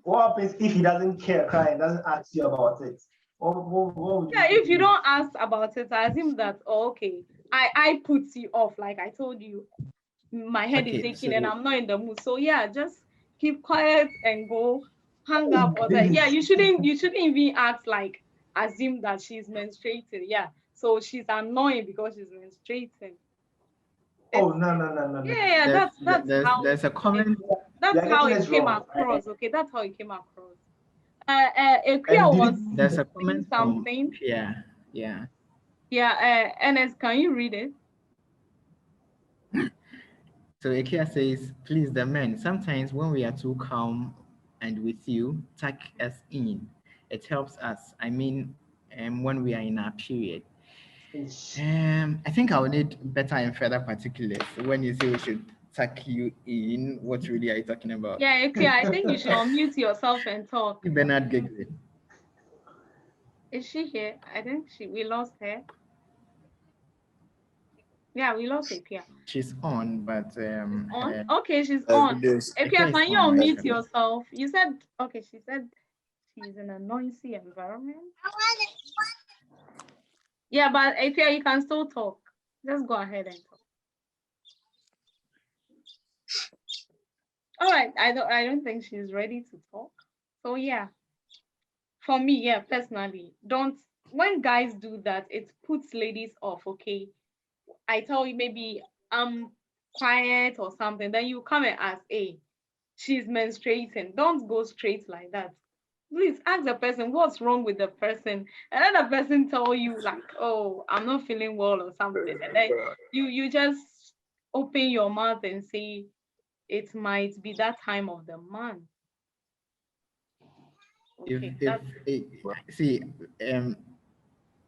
Speaker 3: what happens if he doesn't care, cry, and doesn't ask you about it? What would you
Speaker 1: yeah, if you
Speaker 3: do?
Speaker 1: don't ask about it, I assume that, oh, okay, I put you off. Like I told you, my head is
Speaker 2: Okay,
Speaker 1: aching and
Speaker 2: so
Speaker 1: I'm not in the mood. So yeah, just keep quiet and go hang up
Speaker 3: Oh,
Speaker 1: or that. Yeah,
Speaker 3: David.
Speaker 1: you shouldn't even act like assume that she's menstruating. Yeah. So she's annoying because she's menstruating.
Speaker 3: Oh,
Speaker 1: It's
Speaker 3: no.
Speaker 1: yeah,
Speaker 2: there's a comment.
Speaker 3: You
Speaker 1: that's
Speaker 3: are
Speaker 1: how
Speaker 3: getting
Speaker 1: it
Speaker 3: this
Speaker 1: came
Speaker 3: wrong.
Speaker 1: across. Okay, that's how it came across.
Speaker 3: And
Speaker 1: Akuya
Speaker 3: did
Speaker 1: was
Speaker 3: it?
Speaker 2: There's a
Speaker 1: saying
Speaker 2: comment from
Speaker 1: something.
Speaker 2: Pierre. Yeah.
Speaker 1: Yeah, Ernest, can you read it?
Speaker 2: So Ikea says, please the men, sometimes when we are too calm and with you, tuck us in. It helps us. I mean, when we are in our period. I think I will need better and further particulars. When you say we should tuck you in, what really are you talking about?
Speaker 1: Yeah, Ekuya, I think you should unmute yourself and talk.
Speaker 2: Bernard giggling.
Speaker 1: Is she here? I think we lost her. Yeah, we lost Ekuya.
Speaker 2: She's on, but
Speaker 1: On? Okay, she's on. Ekuya, can you unmute yourself? You said, okay, she said she's in a noisy environment. Yeah, but Ekuya, you can still talk. Just go ahead and talk. All right, I don't think she's ready to talk. So yeah, for me, yeah, personally, when guys do that, it puts ladies off. Okay, I tell you, maybe I'm quiet or something, then you come and ask, hey, she's menstruating. Don't go straight like that. Please ask the person what's wrong with the person, and then the person tell you like, oh, I'm not feeling well or something, and then you just open your mouth and say it might be that time of the month. Okay,
Speaker 2: see,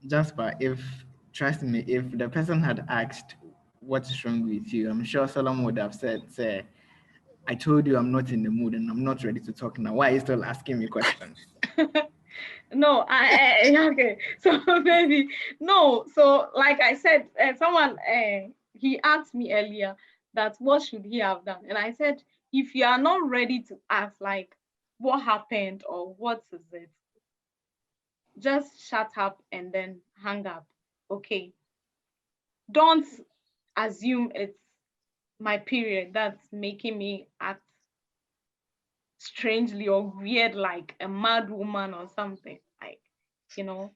Speaker 2: Jasper, trust me, if the person had asked what's wrong with you, I'm sure Solomon would have said, say, I told you I'm not in the mood and I'm not ready to talk now. Why are you still asking me questions?
Speaker 1: No, okay. So maybe no. So like I said, someone he asked me earlier that what should he have done, and I said if you are not ready to ask like what happened or what is it, just shut up and then hang up. Okay. Don't assume it's my period that's making me act strangely or weird like a mad woman or something, like, you know.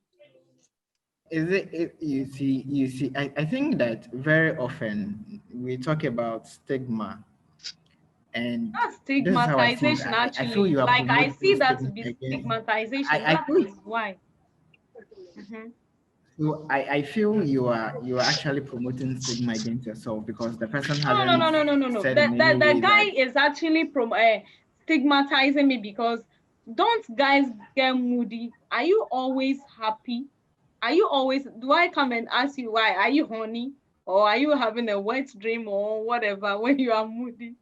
Speaker 2: You see, I think that very often we talk about stigma, and
Speaker 1: That's
Speaker 2: this is how I see it.
Speaker 1: stigmatization
Speaker 2: I feel
Speaker 1: actually.
Speaker 2: you are
Speaker 1: Like I
Speaker 2: promoting
Speaker 1: see that to
Speaker 2: stigma
Speaker 1: be
Speaker 2: against.
Speaker 1: stigmatization.
Speaker 2: I
Speaker 1: That
Speaker 2: feel
Speaker 1: is why. Mhm.
Speaker 2: so I feel you are actually promoting stigma against yourself because the person hasn't
Speaker 1: No.
Speaker 2: said in any
Speaker 1: The
Speaker 2: way
Speaker 1: guy
Speaker 2: that.
Speaker 1: is actually stigmatizing me because don't guys get moody? Are you always happy? Do I come and ask you why? Are you horny? Or are you having a wet dream or whatever when you are moody?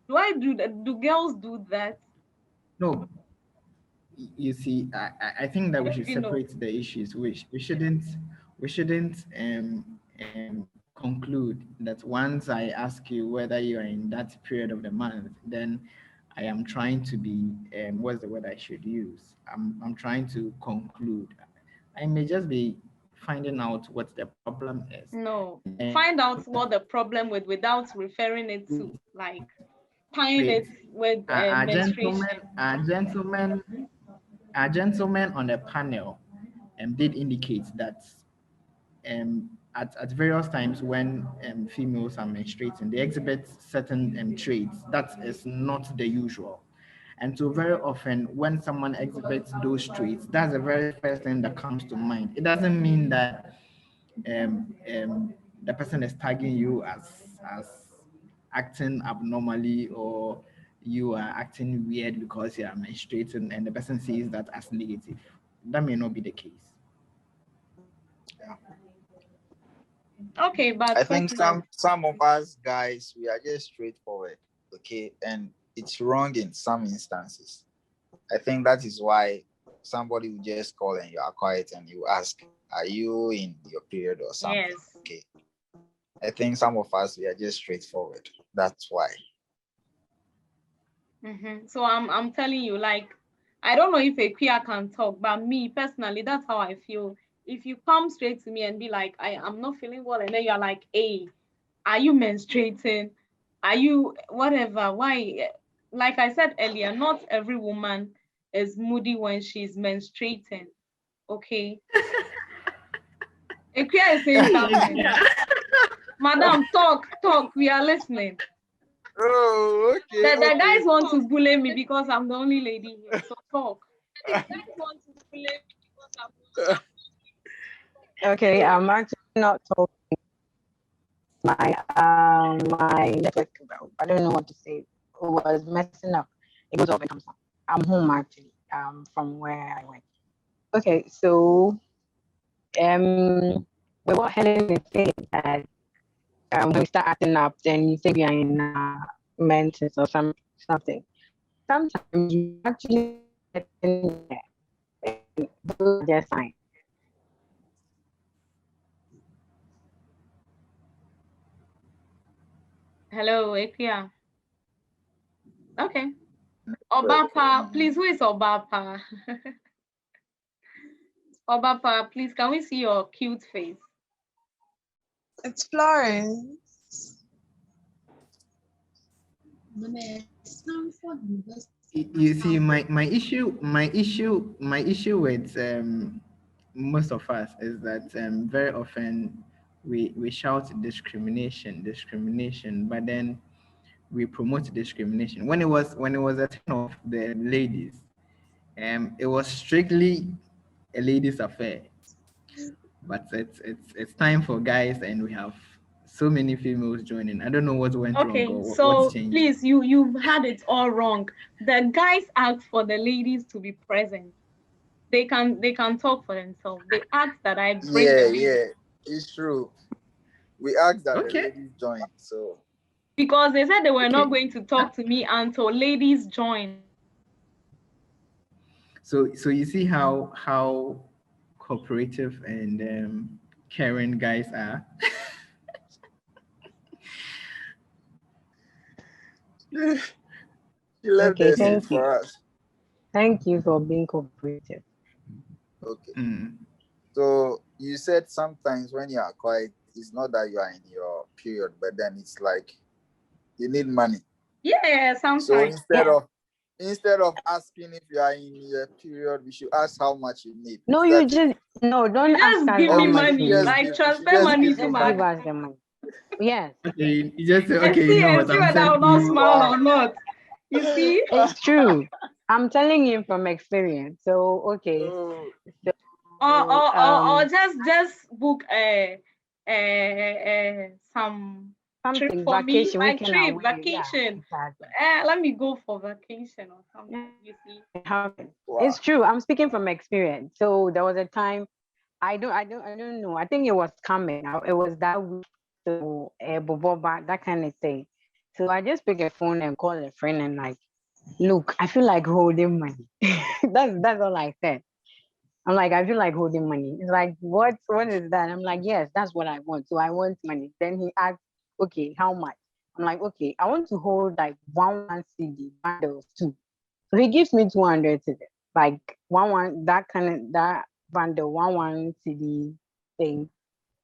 Speaker 1: Do I do that? Do girls do that?
Speaker 2: No, you see, I think that we should
Speaker 1: You know.
Speaker 2: separate the issues. We shouldn't conclude that once I ask you whether you are in that period of the month, then I am trying to be what's the word I should use? I'm trying to conclude. I may just be finding out what the problem is.
Speaker 1: No. Find out what the problem without referring it to like tying
Speaker 2: Wait,
Speaker 1: it with
Speaker 2: a gentleman,
Speaker 1: menstruation.
Speaker 2: a gentleman on the panel did indicate that at various times when females are menstruating, they exhibit certain traits that is not the usual. And so very often when someone exhibits those traits, that's the very first thing that comes to mind. It doesn't mean that the person is tagging you as acting abnormally or you are acting weird because you are menstruating and the person sees that as negative. That may not be the case.
Speaker 1: Okay, but
Speaker 4: I think some of us guys, we are just straightforward, okay, and it's wrong in some instances. I think that is why somebody will just call and you are quiet and you ask, are you in your period or something?
Speaker 1: yes.
Speaker 4: Okay. I think some of us, we are just straightforward. That's why.
Speaker 1: So I'm telling you, like, I don't know if a queer can talk, but me personally, that's how I feel. If you come straight to me and be like, I'm not feeling well, and then you're like, hey, are you menstruating? Are you whatever? Why? Like I said earlier, not every woman is moody when she's menstruating. Okay. A queer is saying something. Madam, talk. We are listening.
Speaker 4: Oh, okay.
Speaker 1: The guys want to bully me because I'm the only lady here. So talk.
Speaker 6: Okay, I'm actually not talking. My network, I don't know what to say. It was messing up. It goes off and comes on. I'm home actually. From where I went. Okay, so But what Helen is saying that when we start acting up, then you think we are in menses or something. Sometimes you actually get in there and those are just signs.
Speaker 1: Hello, Ekia. Okay. Obapa, please, who is Obapa? Obapa, please, can we see your cute face?
Speaker 7: It's Florence.
Speaker 2: You see, my issue with most of us is that very often we shout discrimination, but then we promote discrimination. When it was a turn of the ladies, it was strictly a ladies' affair. But it's time for guys, and we have so many females joining. I don't know what went wrong
Speaker 1: Okay,
Speaker 2: or what's
Speaker 1: so
Speaker 2: changed.
Speaker 1: please, you've had it all wrong. The guys asked for the ladies to be present. They can talk for themselves. They asked that I bring the ladies.
Speaker 4: Yeah, it's true. We asked that the
Speaker 2: Okay.
Speaker 4: ladies join, so
Speaker 1: Because they said they were not
Speaker 2: Okay.
Speaker 1: going to talk to me until ladies join.
Speaker 2: So you see how cooperative and caring guys are.
Speaker 4: she left
Speaker 6: Okay,
Speaker 4: the seat
Speaker 6: thank you.
Speaker 4: for us.
Speaker 6: Thank you for being cooperative.
Speaker 4: Okay.
Speaker 2: Mm.
Speaker 4: So you said sometimes when you are quiet, it's not that you are in your period, but then it's like you need money.
Speaker 1: Yeah,
Speaker 4: So
Speaker 1: sometimes.
Speaker 4: instead of asking if you are in your period, we should ask how much you need.
Speaker 6: No,
Speaker 4: Is
Speaker 6: you
Speaker 4: that it?
Speaker 6: just no, don't
Speaker 1: You
Speaker 6: ask
Speaker 1: just
Speaker 6: us
Speaker 1: give
Speaker 6: how
Speaker 1: me
Speaker 4: we
Speaker 6: much
Speaker 4: should
Speaker 1: money,
Speaker 6: you
Speaker 4: just
Speaker 6: need.
Speaker 1: like
Speaker 4: give, we should
Speaker 1: transfer
Speaker 4: just
Speaker 1: money
Speaker 4: give
Speaker 1: to
Speaker 4: you
Speaker 6: Just
Speaker 1: my
Speaker 6: give
Speaker 4: money.
Speaker 6: us the money. Yes,
Speaker 2: Okay, you just say,
Speaker 1: and
Speaker 2: okay,
Speaker 1: see
Speaker 2: you know
Speaker 1: and
Speaker 2: what,
Speaker 1: see
Speaker 2: I'm
Speaker 1: whether I will
Speaker 2: sending
Speaker 1: not
Speaker 2: you.
Speaker 1: smile
Speaker 4: Wow.
Speaker 1: or not. You see?
Speaker 6: it's true. I'm telling you from experience. So okay.
Speaker 4: Oh,
Speaker 6: So
Speaker 1: Or just book some trip
Speaker 6: something
Speaker 1: for me,
Speaker 6: vacation,
Speaker 1: like
Speaker 6: weekend
Speaker 1: trip,
Speaker 6: away. Yeah,
Speaker 1: vacation.
Speaker 6: exactly.
Speaker 1: Let me go for vacation or something.
Speaker 6: Yeah,
Speaker 1: You see?
Speaker 6: it happens.
Speaker 4: wow.
Speaker 6: It's true. I'm speaking from experience. So there was a time I don't know. I think it was coming. It was that week. So boboba, that kind of thing. So I just pick a phone and call a friend and like, look, I feel like holding money. That's all I said. I'm like, I feel like holding money. It's like, what is that? I'm like, yes, that's what I want. So I want money. Then he asked, okay, how much? I'm like, okay, I want to hold like one CD bundles too. So he gives me 200 cedis, like that kind of that bundle, one CD thing.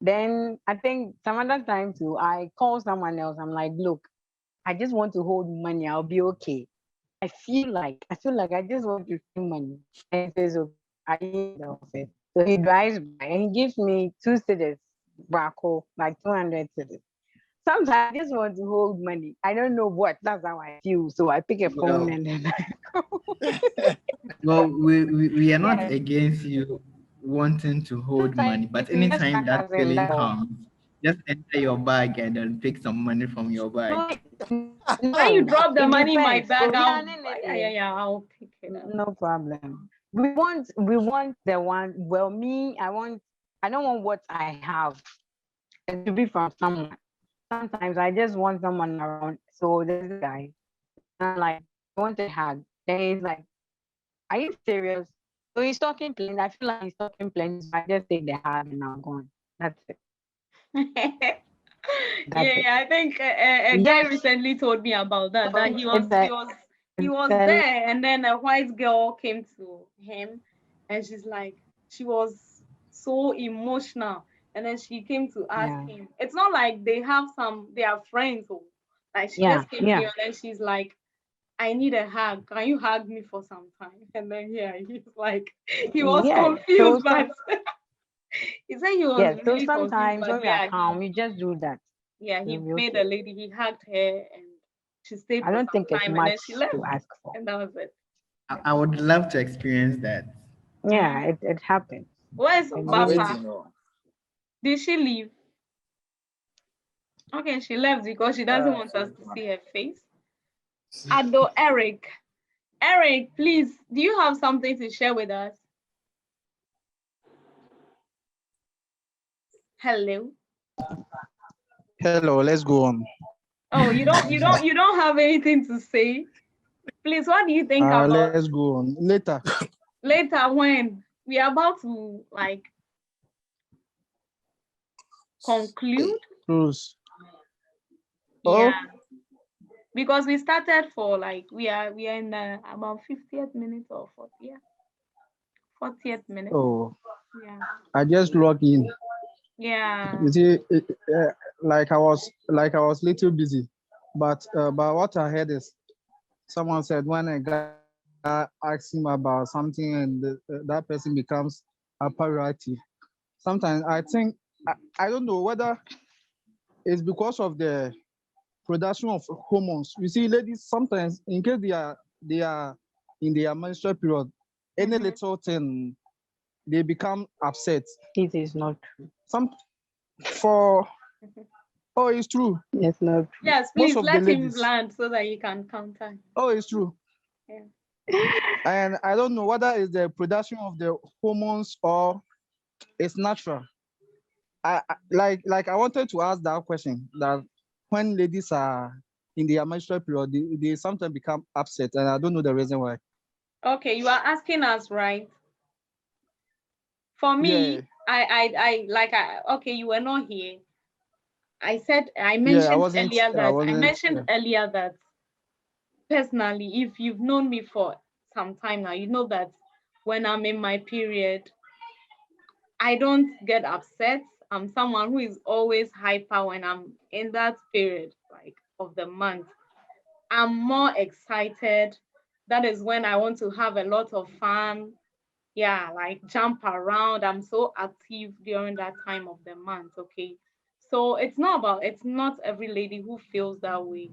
Speaker 6: Then I think some other time too, I call someone else. I'm like, look, I just want to hold money. I'll be okay. I feel like I just want to see money. And he says, okay, I in the office. So he drives by and he gives me 2 cedis, Braco, like 200 cedis. Sometimes I just want to hold money. I don't know what. That's how I feel. So I pick a phone
Speaker 2: Well,
Speaker 6: and then I go.
Speaker 2: well, we are not
Speaker 6: Yes.
Speaker 2: against you wanting to hold
Speaker 6: Sometimes
Speaker 2: money, but
Speaker 6: you just
Speaker 2: anytime that
Speaker 6: sarcasm.
Speaker 2: feeling
Speaker 6: That's all.
Speaker 2: comes, just enter your bag and then pick some money from your bag.
Speaker 6: No,
Speaker 1: When you
Speaker 6: no,
Speaker 1: drop the
Speaker 6: it
Speaker 1: money in my
Speaker 6: depends.
Speaker 1: bag,
Speaker 6: So we are in
Speaker 1: I'll pick it up.
Speaker 6: no problem. We want the one. Well, me, I don't want what I have and to be from someone. Sometimes I just want someone around. So there's a guy. I'm like, I want a hug. Then he's like, are you serious? So he's talking plain. I feel like he's talking plain. So I just take the hug and I'm gone. That's it. That's it.
Speaker 1: Yeah, I think a guy
Speaker 6: Yes.
Speaker 1: recently told me about that.
Speaker 6: So
Speaker 1: That he was
Speaker 6: a-
Speaker 1: there, and then a white girl came to him, and she was so emotional, and then she came to ask
Speaker 6: yeah.
Speaker 1: him. It's not like they are friends, or like she
Speaker 6: Yeah.
Speaker 1: just came
Speaker 6: Yeah.
Speaker 1: here, and then she's like, I need a hug. Can you hug me for some time? And then he's like, he was
Speaker 6: Yeah.
Speaker 1: confused, but he said he was
Speaker 6: Yes. So
Speaker 1: really confused,
Speaker 6: sometimes
Speaker 1: but
Speaker 6: when we are
Speaker 1: yeah,
Speaker 6: calm, you just do that.
Speaker 1: he
Speaker 6: You'll be
Speaker 1: made
Speaker 6: okay.
Speaker 1: a lady, he hugged her and she stayed
Speaker 6: I
Speaker 1: for
Speaker 6: don't
Speaker 1: some
Speaker 6: think it's
Speaker 1: time and then
Speaker 6: much
Speaker 1: she left.
Speaker 6: to ask for.
Speaker 1: And that was it.
Speaker 2: I would love to experience that.
Speaker 6: Yeah, it happens.
Speaker 1: Where's
Speaker 6: It
Speaker 4: I'm
Speaker 6: really
Speaker 1: Bapa?
Speaker 4: waiting. Oh.
Speaker 1: Did she leave? Okay, she left because she doesn't want us to see her face. Ado Eric. Eric, please, do you have something to share with us? Hello.
Speaker 8: Hello, let's go on.
Speaker 1: Oh, you don't have anything to say? Please, what do you think about
Speaker 8: Let's go on. Later.
Speaker 1: later when we are about to like conclude?
Speaker 8: Close.
Speaker 1: Yeah.
Speaker 8: Oh,
Speaker 1: Because we started for like we are in the about 50th minute or 40th minute.
Speaker 8: oh,
Speaker 1: Yeah.
Speaker 8: I just logged in.
Speaker 1: Yeah.
Speaker 8: You see, like I was little busy, but what I heard is someone said when a guy asks him about something and that person becomes hyperactive. Sometimes I think I don't know whether it's because of the production of hormones. You see, ladies sometimes in case they are in their menstrual period, any
Speaker 1: Mhm.
Speaker 8: little thing they become upset.
Speaker 6: It is not true.
Speaker 8: Some for oh, it's true.
Speaker 6: It's not true.
Speaker 1: Yes,
Speaker 8: Most
Speaker 1: please
Speaker 8: of the
Speaker 1: let him
Speaker 8: ladies.
Speaker 1: land so that you can counter.
Speaker 8: Oh, it's true.
Speaker 1: Yeah.
Speaker 8: And I don't know whether it's the production of the hormones or it's natural. Like I wanted to ask that question that when ladies are in their menstrual period, they sometimes become upset, and I don't know the reason why.
Speaker 1: Okay, you are asking us, right? For
Speaker 8: Yeah,
Speaker 1: me, okay, you were not here. I
Speaker 8: I
Speaker 1: mentioned
Speaker 8: wasn't.
Speaker 1: earlier
Speaker 8: I
Speaker 1: that
Speaker 8: wasn't.
Speaker 1: personally, if you've known me for some time now, you know that when I'm in my period, I don't get upset. I'm someone who is always hyper when I'm in that period, like of the month. I'm more excited. That is when I want to have a lot of fun. Yeah, like jump around. I'm so active during that time of the month. Okay. So it's not every lady who feels that way.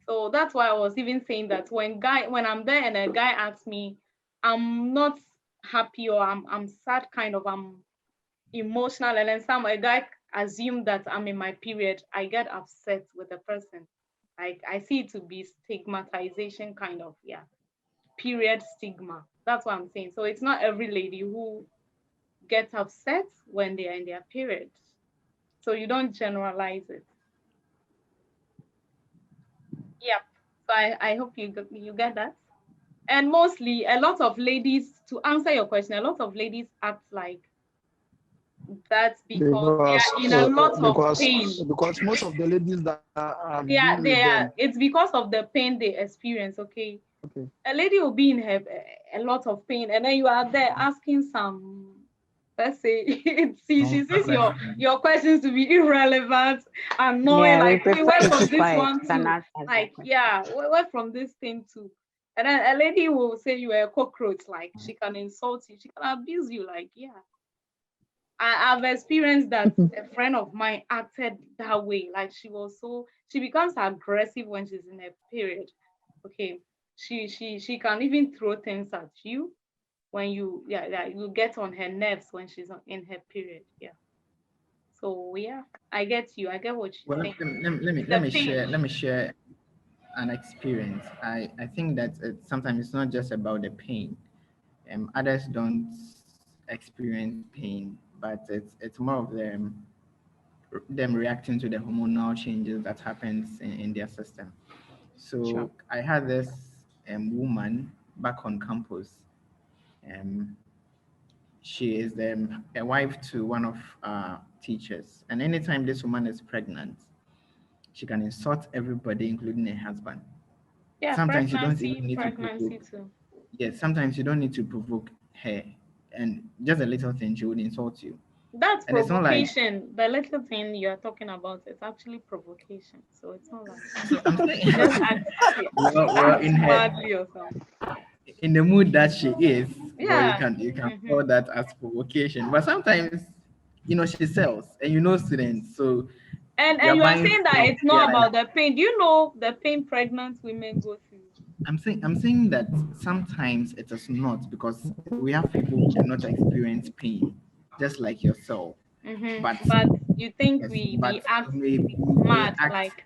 Speaker 1: So that's why I was even saying that when I'm there and a guy asks me, I'm not happy or I'm sad, kind of I'm emotional, and then a guy assume that I'm in my period, I get upset with the person. Like I see it to be stigmatization, kind of, yeah. Period stigma. That's what I'm saying. So it's not every lady who gets upset when they are in their period. So you don't generalize it. Yep. So I hope you get that. And mostly a lot of ladies, to answer your question, a lot of ladies act like that's because they
Speaker 8: Because
Speaker 1: are in a lot of
Speaker 8: because
Speaker 1: pain.
Speaker 8: because most of the ladies that I've been
Speaker 1: They
Speaker 8: with
Speaker 1: are
Speaker 8: them.
Speaker 1: it's because of the pain they experience. Okay.
Speaker 8: Okay.
Speaker 1: A lady will be in a lot of pain, and then you are there asking some, let's say, she sees your questions to be irrelevant, annoying,
Speaker 6: Yeah, we
Speaker 1: like we
Speaker 6: prefer
Speaker 1: went
Speaker 6: to
Speaker 1: from
Speaker 6: keep
Speaker 1: this
Speaker 6: quiet
Speaker 1: one
Speaker 6: than
Speaker 1: to,
Speaker 6: ask us that
Speaker 1: like,
Speaker 6: question.
Speaker 1: yeah, we went from this thing to, and then a lady will say you are a cockroach, like she can insult you, she can abuse you, like, yeah. I've experienced that a friend of mine acted that way. Like she becomes aggressive when she's in a period. Okay. She can even throw things at you when you get on her nerves when she's in her period. Yeah. So yeah, I get you. I get what
Speaker 2: Well,
Speaker 1: you're saying. It's
Speaker 2: let
Speaker 1: a
Speaker 2: me
Speaker 1: pain.
Speaker 2: share an experience. I think that sometimes it's not just about the pain. Others don't experience pain, but it's more of them reacting to the hormonal changes that happens in their system.
Speaker 6: Sure.
Speaker 2: So I had this woman back on campus. Um, she is a wife to one of our teachers, and anytime this woman is pregnant, she can insult everybody, including her husband.
Speaker 1: Yeah,
Speaker 2: Sometimes you don't even need to
Speaker 1: pregnancy
Speaker 2: provoke.
Speaker 1: too.
Speaker 2: Yes, sometimes you don't need to provoke her, and just a little thing she would insult you.
Speaker 1: That's
Speaker 2: And it's not like,
Speaker 1: provocation. The little thing you're talking about is actually provocation. So it's not like
Speaker 2: so I'm saying,
Speaker 1: she just acts, yeah, she
Speaker 2: well,
Speaker 1: acts badly or something.
Speaker 2: in the mood that she is, well,
Speaker 1: Yeah.
Speaker 2: you can
Speaker 1: Hmm.
Speaker 2: call that as provocation. But sometimes, she sells, and students, so they
Speaker 1: And
Speaker 2: are
Speaker 1: you are
Speaker 2: buying
Speaker 1: saying that
Speaker 2: food.
Speaker 1: it's
Speaker 2: They are
Speaker 1: not
Speaker 2: like,
Speaker 1: about the pain. Do you know the pain pregnant women go through?
Speaker 2: I'm saying that sometimes it is not, because we have people who do not experience pain, just like yourself. But
Speaker 1: But you think
Speaker 2: yes,
Speaker 1: we
Speaker 2: but
Speaker 1: act
Speaker 2: we may
Speaker 1: mad,
Speaker 2: act.
Speaker 1: like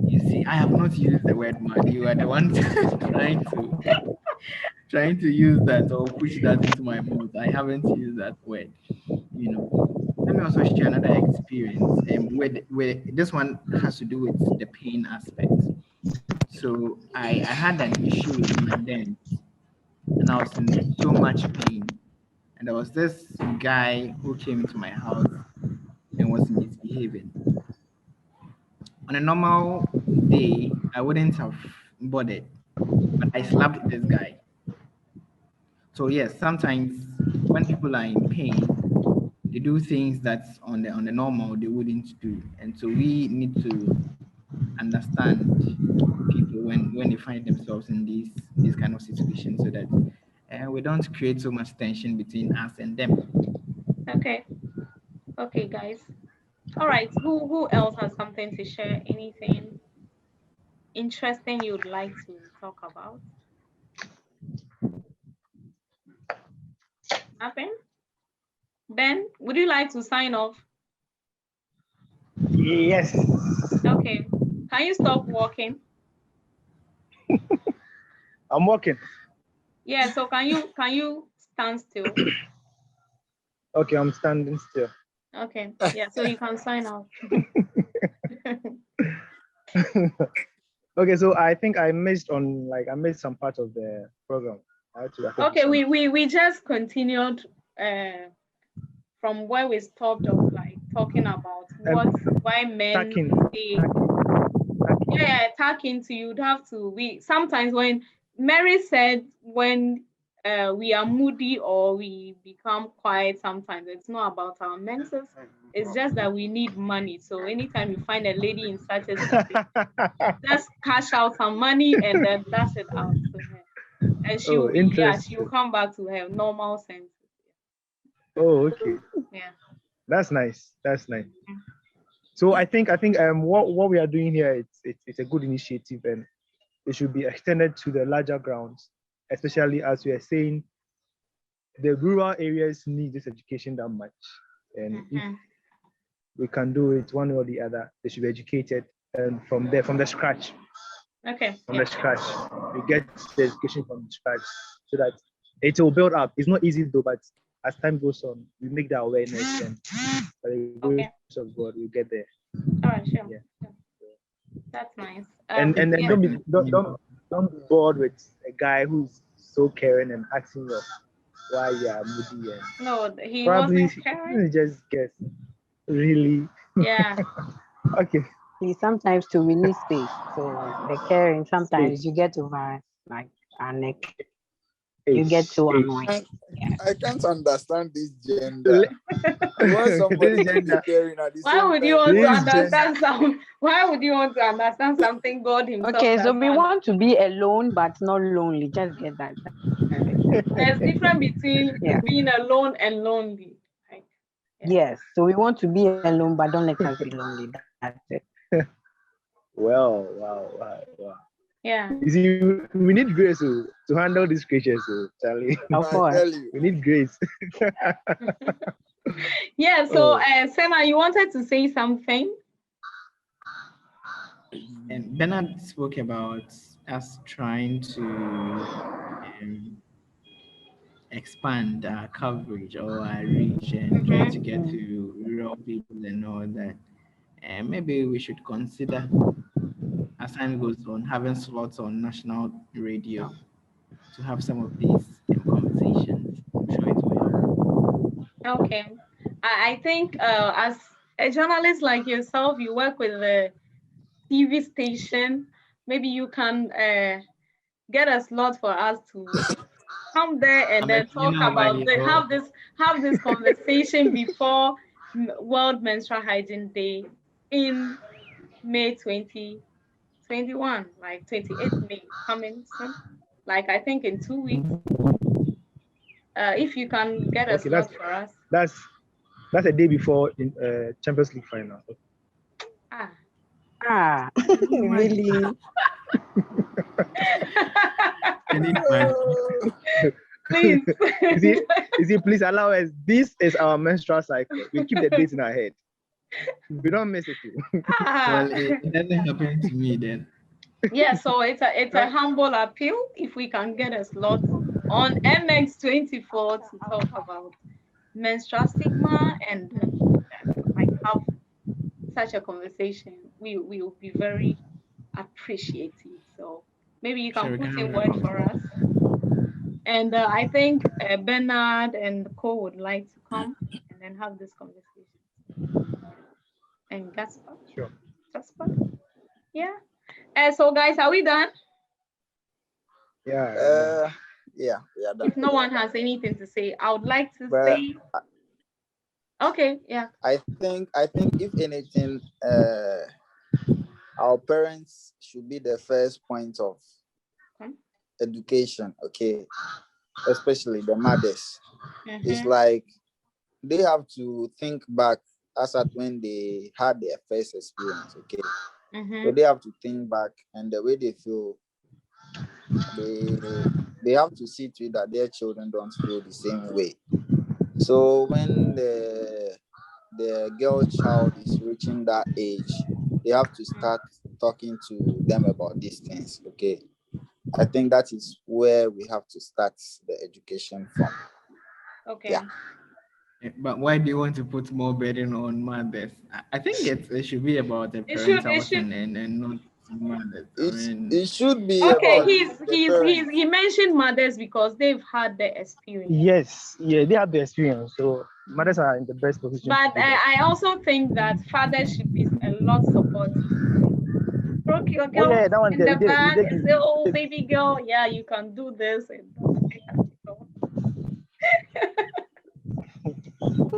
Speaker 2: You see, I have not used the word mad. You are the one trying to use that or push that into my mouth. I haven't used that word. you know. Let me also share another experience, and with this one has to do with the pain aspect. So I had an issue with my dent, and I was in so much pain. And there was this guy who came into my house and was misbehaving. On a normal day, I wouldn't have bothered, but I slapped this guy. So yes, sometimes when people are in pain, they do things that's on the normal they wouldn't do, and so we need to understand people when they find themselves in these kind of situations, so that we don't create so much tension between us and them.
Speaker 1: Okay. Okay, guys. All right. Who else has something to share? Anything interesting you'd like to talk about? Nothing? Ben, would you like to sign off?
Speaker 3: Yes.
Speaker 1: Okay. Can you stop walking?
Speaker 3: I'm walking.
Speaker 1: Yeah, so can you stand still?
Speaker 3: Okay, I'm standing still.
Speaker 1: Okay. Yeah, so you can sign off.
Speaker 3: Okay, so I think I missed some part of the program. I had to attend to
Speaker 1: Okay,
Speaker 3: something.
Speaker 1: we just continued from where we stopped off, like talking about why men stay. Yeah, tack into, you'd have to. We sometimes, when Mary said, when we are moody or we become quiet, sometimes it's not about our menses. It's just that we need money. So anytime you find a lady in such a situation, just cash out some money and then dash it out to her, and she'll come back to her normal senses.
Speaker 3: Oh, okay.
Speaker 1: Yeah.
Speaker 3: That's nice. That's nice. So I think what we are doing here, it's a good initiative, and it should be extended to the larger grounds, especially as we are saying, the rural areas need this education that much. And if we can do it one way or the other, they should be educated, and from the scratch.
Speaker 1: Okay.
Speaker 3: From the scratch. You get the education from the scratch so that it will build up. It's not easy though, but as time goes on, we make that awareness, and by the grace of God, we get there.
Speaker 1: All right, sure.
Speaker 3: Yeah.
Speaker 1: That's nice.
Speaker 3: And then don't be bored with a guy who's so caring and asking you why you are moody, and
Speaker 1: no, he
Speaker 3: probably
Speaker 1: wasn't caring.
Speaker 3: Just guess. Really?
Speaker 1: Yeah.
Speaker 3: Okay.
Speaker 6: Sometimes to release space. So the caring, sometimes you get over like our neck. You get too annoying.
Speaker 4: I can't understand this gender. Why somebody
Speaker 3: gender.
Speaker 1: Why would you want to understand Why would you want to understand something God Himself?
Speaker 6: Okay, so we want to be alone but not lonely. Just get that.
Speaker 1: There's difference between being alone and lonely. Right?
Speaker 6: Yeah. Yes, so we want to be alone, but don't let us be lonely. That's it.
Speaker 3: Wow.
Speaker 1: Yeah.
Speaker 3: You see, we need grace to handle these creatures, Charlie.
Speaker 6: Of course.
Speaker 3: We need grace.
Speaker 1: Yeah, so Sena, you wanted to say something?
Speaker 2: And Bernard spoke about us trying to expand our coverage or our reach and try to get to rural people and all that. And maybe we should consider, as time goes on, having slots on national radio to have some of these conversations. I'm sure it will
Speaker 1: help. Okay. I think as a journalist like yourself, you work with the TV station. Maybe you can get a slot for us to come there and then talk about have this conversation before World Menstrual Hygiene Day in May 2021, like 28th May coming soon, like I think in 2 weeks. If you can get a slot for us.
Speaker 3: That's a day before in Champions League final.
Speaker 6: Really?
Speaker 1: Please.
Speaker 3: You see, please allow us. This is our menstrual cycle. We keep the dates in our head. We don't miss it.
Speaker 2: Well, it doesn't happen to me then.
Speaker 1: Yeah, so it's a humble appeal if we can get a slot on MX24 to talk about menstrual stigma and like have such a conversation, we will be very appreciative. So maybe you can
Speaker 2: Sure, we
Speaker 1: put
Speaker 2: can
Speaker 1: in
Speaker 2: have a
Speaker 1: word for us.
Speaker 2: conversation.
Speaker 1: And I think Bernard and Cole would like to come and then have this conversation. And Gaspar,
Speaker 3: Sure.
Speaker 1: Gaspar, yeah. So guys, are we done?
Speaker 3: Yeah.
Speaker 4: Yeah, we are done.
Speaker 1: If no one has anything to say, I would like to
Speaker 4: But
Speaker 1: say, okay, yeah.
Speaker 4: I think if anything, our parents should be the first point of
Speaker 1: Hmm?
Speaker 4: education. Okay, especially the mothers. It's
Speaker 1: Mhm,
Speaker 4: like they have to think back as at when they had their first experience. Okay, so
Speaker 1: mhm.
Speaker 4: they have to think back and the way they feel, they have to see to it that their children don't feel the same way. So when the girl child is reaching that age, they have to start talking to them about these things. Okay, I think that is where we have to start the education from.
Speaker 1: Okay.
Speaker 4: Yeah.
Speaker 2: But why do you want to put more burden on mothers? I think it should be about the
Speaker 1: It should, it
Speaker 2: parentals
Speaker 1: should.
Speaker 2: and not mothers. I
Speaker 4: It
Speaker 2: mean,
Speaker 4: it should be
Speaker 1: Okay,
Speaker 4: about the parents.
Speaker 1: he mentioned mothers because they've had the experience.
Speaker 3: Yes, yeah, they have the experience, so mothers are in the best position to
Speaker 1: But
Speaker 3: do that.
Speaker 1: I also think that fathership is a lot supportive. Broke your
Speaker 3: Oh
Speaker 1: girl
Speaker 3: yeah, that one
Speaker 1: in
Speaker 3: there,
Speaker 1: the
Speaker 3: we
Speaker 1: back
Speaker 3: did
Speaker 1: and
Speaker 3: give
Speaker 1: say,
Speaker 3: you.
Speaker 1: "Oh, baby girl, yeah, you can do this." And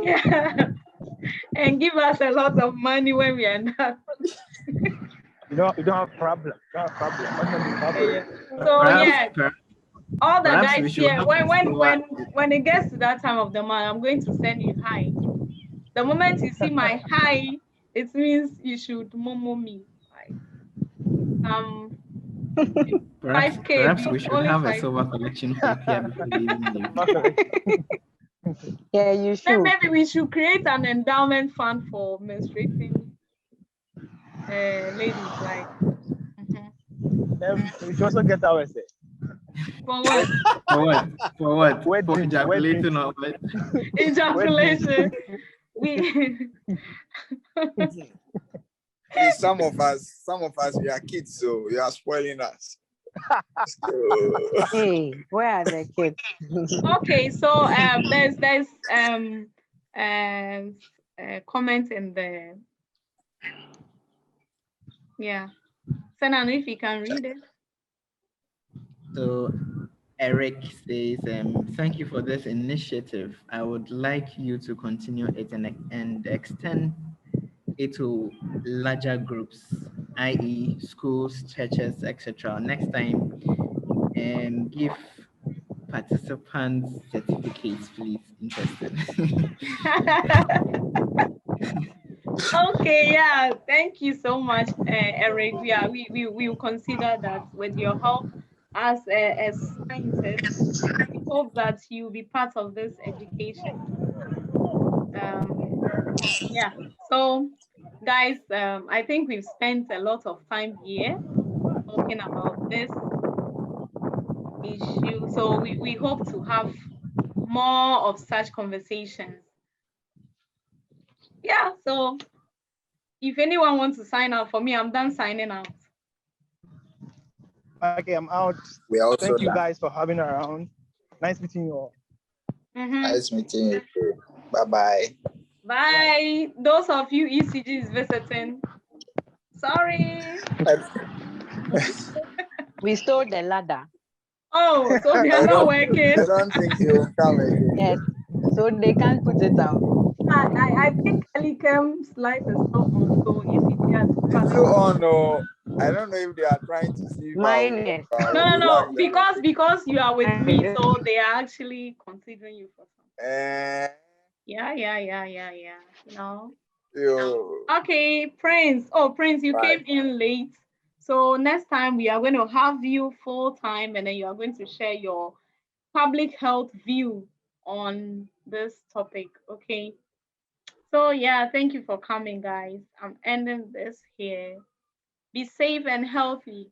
Speaker 1: yeah, and give us a lot of money when we are not.
Speaker 3: You don't have problem. You don't have problem. What's not the problem?
Speaker 1: Yeah. So
Speaker 2: perhaps
Speaker 1: yeah,
Speaker 2: per,
Speaker 1: all the
Speaker 2: perhaps
Speaker 1: guys
Speaker 2: we should
Speaker 1: here,
Speaker 2: have to follow.
Speaker 1: when it gets to that time of the month, I'm going to send you hi. The moment you see my hi, it means you should momo me. Like
Speaker 2: Perhaps
Speaker 1: 5K,
Speaker 2: perhaps we should
Speaker 1: only
Speaker 2: have a
Speaker 1: 5.
Speaker 2: silver collection tape here before we even leave.
Speaker 6: Yeah, you
Speaker 1: Then
Speaker 6: should.
Speaker 1: maybe we should create an endowment fund for menstruating ladies. Like,
Speaker 3: Then we should also get ours.
Speaker 1: for what?
Speaker 2: For what? For what?
Speaker 3: Wet
Speaker 2: For
Speaker 3: dreams, wet dreams,
Speaker 2: ejaculating or what?
Speaker 3: wet dreams.
Speaker 1: Ejaculation. We
Speaker 4: Please, some of us, we are kids, so you are spoiling us.
Speaker 6: Hey, where are the kids?
Speaker 1: okay. So there's comment in the yeah. Senan, if you can read it.
Speaker 2: So Eric says, thank you for this initiative. I would like you to continue it and extend it to larger groups, i.e. schools, churches, etc. Next time, give participants certificates, please. Interested.
Speaker 1: Okay, yeah. Thank you so much, Eric. Yeah, we will consider that with your help as a scientist. We hope that you'll be part of this education. Yeah. So, guys, I think we've spent a lot of time here talking about this issue. So we hope to have more of such conversations. Yeah. So if anyone wants to sign out for me, I'm done signing out.
Speaker 3: Okay, I'm out.
Speaker 4: We are also
Speaker 3: Thank you
Speaker 4: done.
Speaker 3: guys for having around. Nice meeting you all.
Speaker 4: Nice meeting you too. Bye-bye.
Speaker 1: Bye. Those of you ECG is visiting. Sorry.
Speaker 6: We stole the ladder.
Speaker 1: Oh, so they are not working.
Speaker 4: I don't think you'll come again.
Speaker 6: Yes, so they can't put it out.
Speaker 1: I think Alikem's light is still on. So ECG has
Speaker 4: It's still on, no. I don't know if they are trying to see if
Speaker 6: Mine is.
Speaker 1: no. Because you are with me, so they are actually considering you for something. Yeah. No. Okay, Prince. Oh, Prince, you came in late. So next time we are going to have you full time and then you are going to share your public health view on this topic. Okay. So yeah, thank you for coming, guys. I'm ending this here. Be safe and healthy.